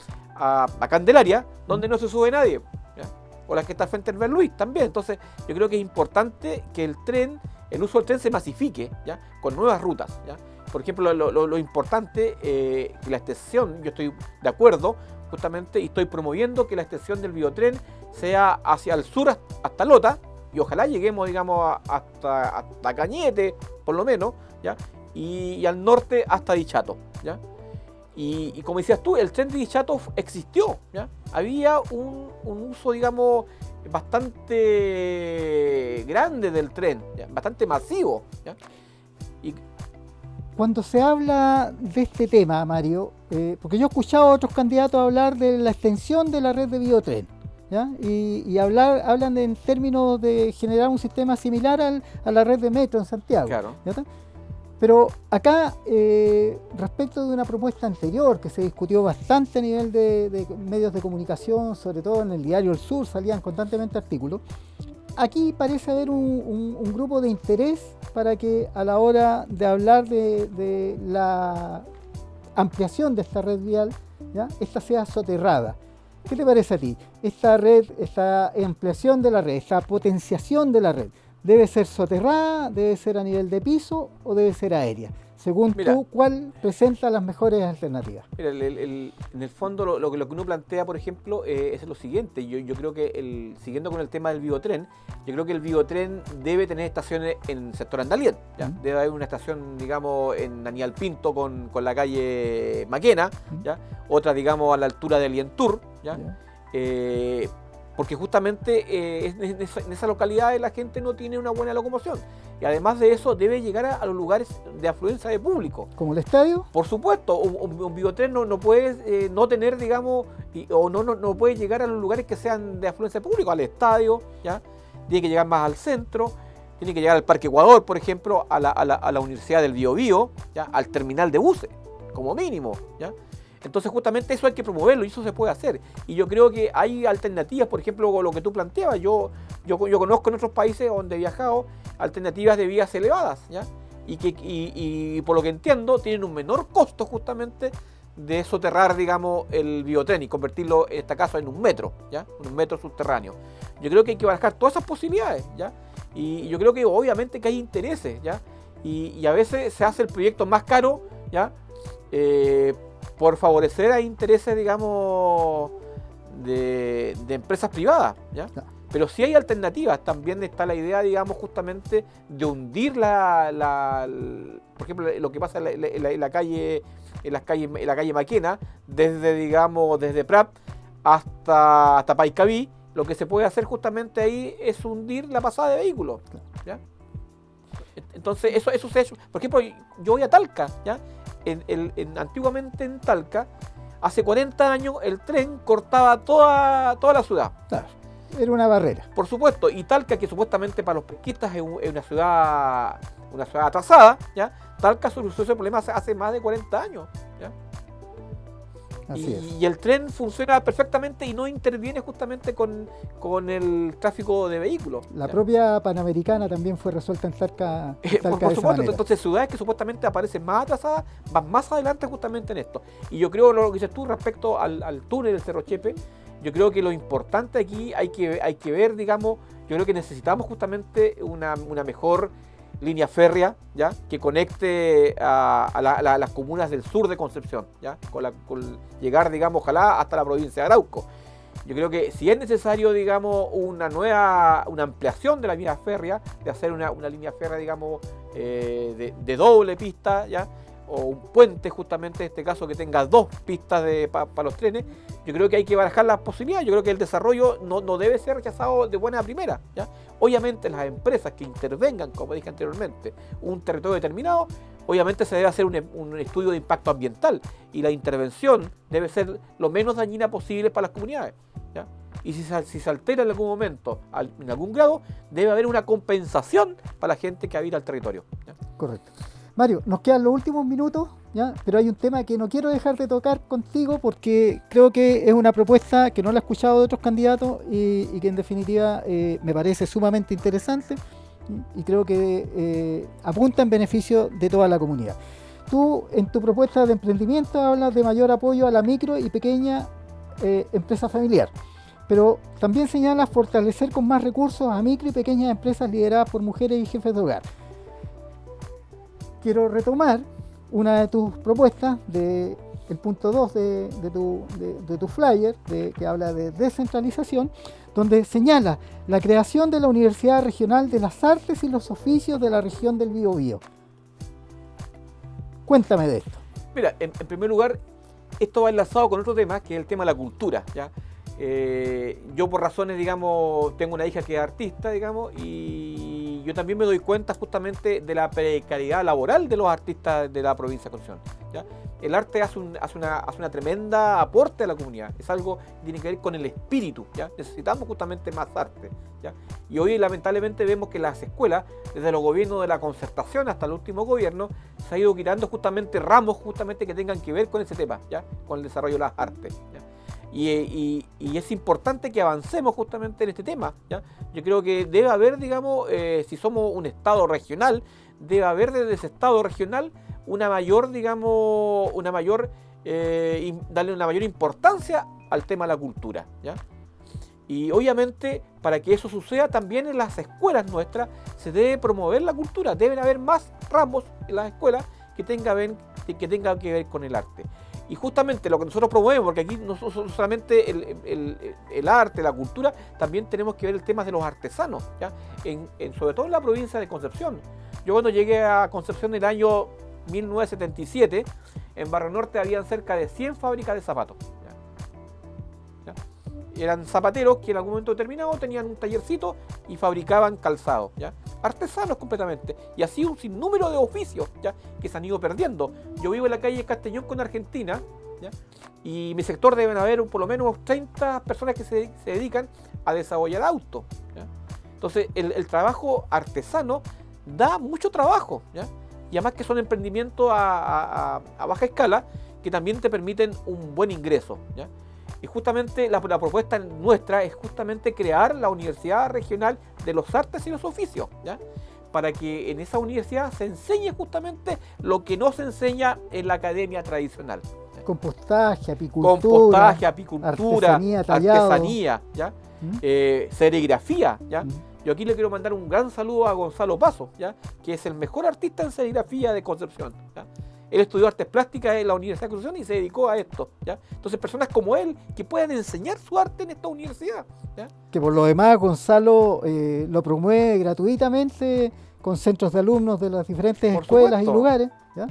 Candelaria, donde no se sube nadie, ¿ya? O la que está frente al Berluis también. Entonces, yo creo que es importante que el uso del tren se masifique, ¿ya? Con nuevas rutas, ¿ya? Por ejemplo, lo importante, que la extensión, yo estoy de acuerdo, justamente, y estoy promoviendo que la extensión del biotren sea hacia el sur hasta Lota, y ojalá lleguemos, digamos, hasta Cañete, por lo menos, ¿ya? Y al norte hasta Dichato, ¿ya? Y como decías tú, el tren de Dichato existió, ¿ya? Había un uso, digamos, bastante grande del tren, ¿ya? Bastante masivo, ¿ya? Cuando se habla de este tema, Mario, porque yo he escuchado a otros candidatos hablar de la extensión de la red de biotren, ¿ya? Y hablan en términos de generar un sistema similar a la red de metro en Santiago. Claro. ¿Ya? Pero acá, respecto de una propuesta anterior que se discutió bastante a nivel de medios de comunicación, sobre todo en el diario El Sur, salían constantemente artículos, aquí parece haber un grupo de interés para que a la hora de hablar de la ampliación de esta red vial, ¿ya? Esta sea soterrada. ¿Qué te parece a ti? Esta ampliación de la red, esta potenciación de la red, ¿debe ser soterrada, debe ser a nivel de piso o debe ser aérea? Según tú, ¿cuál presenta las mejores alternativas? Mira, en el fondo lo que uno plantea, por ejemplo, es lo siguiente. Yo creo que, siguiendo con el tema del biotren, yo creo que el biotren debe tener estaciones en el sector Andalién, ¿ya? Debe haber una estación, digamos, en Aníbal Pinto con la calle Maquena, ¿ya? Otra, digamos, a la altura de Lientur, ¿ya? Porque justamente en esa localidad la gente no tiene una buena locomoción. Y además de eso, debe llegar a los lugares de afluencia de público. ¿Como el estadio? Por supuesto, un biotren no puede no tener, digamos, no puede llegar a los lugares que sean de afluencia de público, al estadio, ¿ya? Tiene que llegar más al centro, tiene que llegar al Parque Ecuador, por ejemplo, a la Universidad del Biobío, ¿ya? Al terminal de buses, como mínimo, ¿ya? Entonces justamente eso hay que promoverlo y eso se puede hacer. Y yo creo que hay alternativas, por ejemplo, lo que tú planteabas. Yo conozco en otros países donde he viajado alternativas de vías elevadas, ¿ya? Y por lo que entiendo tienen un menor costo justamente de soterrar, digamos, el biotren y convertirlo en este caso en un metro, ¿ya? Un metro subterráneo. Yo creo que hay que barajar todas esas posibilidades, ¿ya? Y yo creo que obviamente que hay intereses, ¿ya? Y a veces se hace el proyecto más caro, ¿ya? Por favorecer a intereses, digamos, de empresas privadas, ¿ya? Claro. Pero si hay alternativas, también está la idea, digamos, justamente de hundir por ejemplo, lo que pasa en la calle Maquena, desde Prat hasta Paiscaví. Lo que se puede hacer justamente ahí es hundir la pasada de vehículos, ¿ya? Entonces eso se ha hecho. Por ejemplo, yo voy a Talca, ¿ya? Antiguamente en Talca, hace 40 años, el tren cortaba toda la ciudad. Claro, era una barrera. Por supuesto, y Talca, que supuestamente para los pesquistas es una ciudad atrasada, ¿ya? Talca solucionó ese problema hace más de 40 años, ¿ya? Y el tren funciona perfectamente y no interviene justamente con el tráfico de vehículos. La propia Panamericana también fue resuelta en Talca. Por supuesto, entonces ciudades que supuestamente aparecen más atrasadas van más adelante justamente en esto. Y yo creo lo que dices tú respecto al túnel del Cerro Chepe, yo creo que lo importante aquí hay que ver, digamos, yo creo que necesitamos justamente una mejor línea férrea, ¿ya? Que conecte a las comunas del sur de Concepción, ¿ya? Con llegar, digamos, ojalá hasta la provincia de Arauco. Yo creo que si es necesario, digamos, una ampliación de la línea férrea, de hacer una línea férrea, digamos, de doble pista, ¿ya? O un puente justamente en este caso que tenga 2 pistas para los trenes, yo creo que hay que barajar las posibilidades. Yo creo que el desarrollo no debe ser rechazado de buena primera, ¿ya? Obviamente las empresas que intervengan, como dije anteriormente, un territorio determinado, obviamente se debe hacer un estudio de impacto ambiental y la intervención debe ser lo menos dañina posible para las comunidades, ¿ya? Y si se altera en algún momento, en algún grado, debe haber una compensación para la gente que habita el territorio, ¿ya? Correcto. Mario, nos quedan los últimos minutos, ¿ya? Pero hay un tema que no quiero dejar de tocar contigo porque creo que es una propuesta que no la he escuchado de otros candidatos y que en definitiva me parece sumamente interesante y creo que apunta en beneficio de toda la comunidad. Tú en tu propuesta de emprendimiento hablas de mayor apoyo a la micro y pequeña empresa familiar, pero también señalas fortalecer con más recursos a micro y pequeñas empresas lideradas por mujeres y jefes de hogar. Quiero retomar una de tus propuestas, el punto 2 de tu flyer, que habla de descentralización, donde señala la creación de la Universidad Regional de las Artes y los Oficios de la región del Biobío. Cuéntame de esto. Mira, en primer lugar, esto va enlazado con otro tema, que es el tema de la cultura, ¿ya? Yo por razones, digamos, tengo una hija que es artista, digamos, y yo también me doy cuenta justamente de la precariedad laboral de los artistas de la provincia de Concepción, ¿ya? El arte hace una tremenda aporte a la comunidad, es algo que tiene que ver con el espíritu, ¿ya? Necesitamos justamente más arte, ¿ya? Y hoy lamentablemente vemos que las escuelas, desde los gobiernos de la concertación hasta el último gobierno, se ha ido quitando justamente ramos justamente que tengan que ver con ese tema, ¿ya? Con el desarrollo de las artes, ¿ya? Y es importante que avancemos justamente en este tema, ¿ya? Yo creo que debe haber, digamos, si somos un estado regional, debe haber desde ese estado regional una mayor, digamos, darle una mayor importancia al tema de la cultura, ¿ya? Y obviamente para que eso suceda también en las escuelas nuestras se debe promover la cultura, deben haber más ramos en las escuelas que tengan que ver con el arte. Y justamente lo que nosotros promovemos, porque aquí no solamente el arte, la cultura, también tenemos que ver el tema de los artesanos, ¿ya? Sobre todo en la provincia de Concepción. Yo cuando llegué a Concepción en el año 1977, en Barrio Norte habían cerca de 100 fábricas de zapatos, ¿ya? Eran zapateros que en algún momento determinado tenían un tallercito y fabricaban calzado, ¿ya? Artesanos completamente, y así un sinnúmero de oficios, ¿ya? Que se han ido perdiendo. Yo vivo en la calle Castellón con Argentina, ¿ya? Y en mi sector deben haber por lo menos 30 personas que se dedican a desarrollar autos, ¿ya? Entonces, el trabajo artesano da mucho trabajo, ¿ya? Y además que son emprendimientos a baja escala que también te permiten un buen ingreso, ¿ya? Y justamente la propuesta nuestra es justamente crear la Universidad Regional de los Artes y los Oficios, ¿ya? Para que en esa universidad se enseñe justamente lo que no se enseña en la academia tradicional. Compostaje, apicultura, artesanía, ¿ya? Serigrafía, ¿ya? Yo aquí le quiero mandar un gran saludo a Gonzalo Paso, ¿ya? Que es el mejor artista en serigrafía de Concepción, ¿ya? Él estudió artes plásticas en la Universidad de Concepción y se dedicó a esto, ¿ya? Entonces, personas como él que puedan enseñar su arte en esta universidad, ¿ya? Que por lo demás Gonzalo lo promueve gratuitamente con centros de alumnos de las diferentes escuelas y lugares, ¿ya?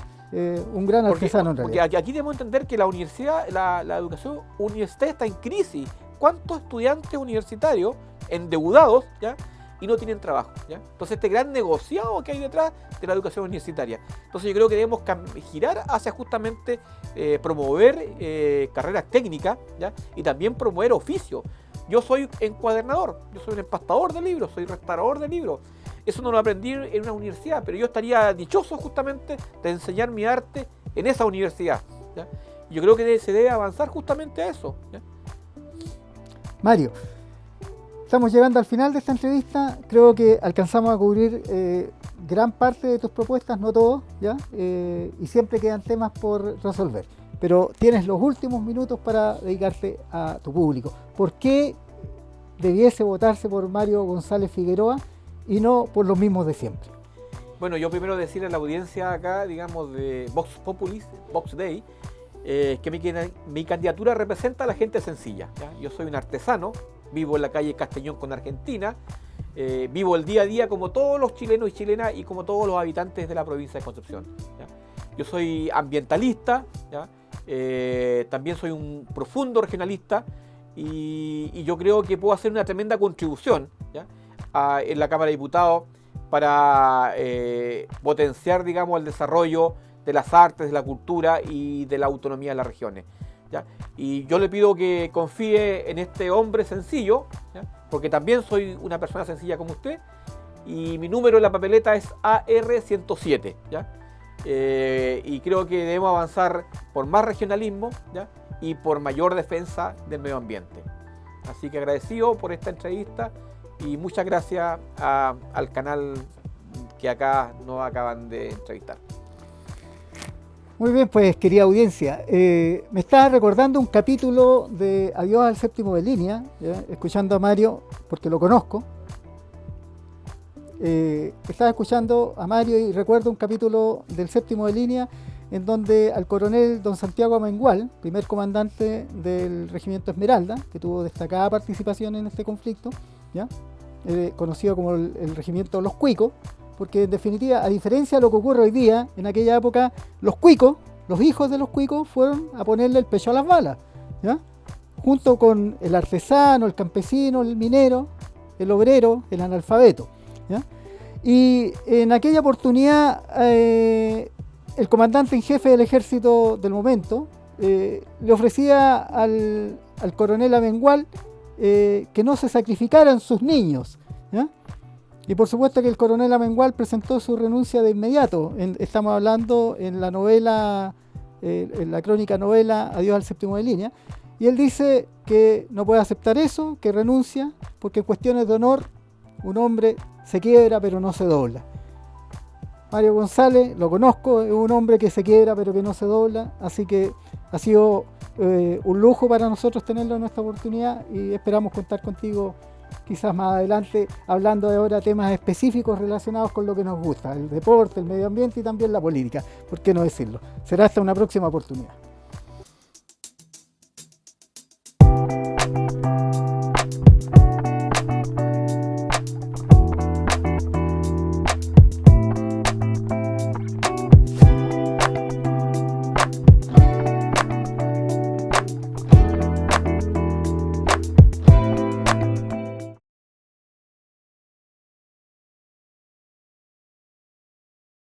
Un gran artesano en realidad. Porque aquí debemos entender que la universidad, la educación universitaria está en crisis. ¿Cuántos estudiantes universitarios endeudados, ¿ya? Y no tienen trabajo, ¿ya? Entonces este gran negociado que hay detrás de la educación universitaria. Entonces yo creo que debemos girar hacia justamente promover carreras técnicas, ¿ya? Y también promover oficios. Yo soy encuadernador, yo soy un empastador de libros, soy restaurador de libros. Eso no lo aprendí en una universidad, pero yo estaría dichoso justamente de enseñar mi arte en esa universidad, ¿ya? Yo creo que se debe avanzar justamente a eso, ¿ya? Mario, estamos llegando al final de esta entrevista. Creo que alcanzamos a cubrir gran parte de tus propuestas, no todo, ¿ya? Y siempre quedan temas por resolver. Pero tienes los últimos minutos para dedicarte a tu público. ¿Por qué debiese votarse por Mario González Figueroa y no por los mismos de siempre? Bueno, yo primero decirle a la audiencia acá, digamos, de Vox Populis, Vox Day, que mi candidatura representa a la gente sencilla, ¿ya? Yo soy un artesano, vivo en la calle Castellón con Argentina, vivo el día a día como todos los chilenos y chilenas y como todos los habitantes de la provincia de Concepción, ¿ya? Yo soy ambientalista, ¿ya? También soy un profundo regionalista y yo creo que puedo hacer una tremenda contribución, ¿ya? En la Cámara de Diputados para potenciar, digamos, el desarrollo de las artes, de la cultura y de la autonomía de las regiones, ¿ya? Y yo le pido que confíe en este hombre sencillo, ¿ya? Porque también soy una persona sencilla como usted y mi número en la papeleta es AR107, ¿ya? Y creo que debemos avanzar por más regionalismo, ¿ya? Y por mayor defensa del medio ambiente. Así que agradecido por esta entrevista y muchas gracias al canal que acá nos acaban de entrevistar. Muy bien, pues querida audiencia, me estaba recordando un capítulo de Adiós al Séptimo de Línea, ¿ya? Escuchando a Mario, porque lo conozco. Estaba escuchando a Mario y recuerdo un capítulo del Séptimo de Línea en donde al coronel don Santiago Amengual, primer comandante del regimiento Esmeralda, que tuvo destacada participación en este conflicto, ¿ya? Conocido como el regimiento Los Cuicos, porque en definitiva, a diferencia de lo que ocurre hoy día, en aquella época los cuicos, los hijos de los cuicos, fueron a ponerle el pecho a las balas, ¿ya? Junto con el artesano, el campesino, el minero, el obrero, el analfabeto, ¿ya? Y en aquella oportunidad el comandante en jefe del ejército del momento le ofrecía al coronel Amengual que no se sacrificaran sus niños, ¿ya? Y por supuesto que el coronel Amengual presentó su renuncia de inmediato. Estamos hablando en la novela, en la crónica novela Adiós al Séptimo de Línea, y él dice que no puede aceptar eso, que renuncia, porque en cuestiones de honor un hombre se quiebra pero no se dobla. Mario González, lo conozco, es un hombre que se quiebra pero que no se dobla, así que ha sido un lujo para nosotros tenerlo en esta oportunidad y esperamos contar contigo quizás más adelante, hablando de ahora temas específicos relacionados con lo que nos gusta, el deporte, el medio ambiente y también la política, ¿por qué no decirlo? Será hasta una próxima oportunidad.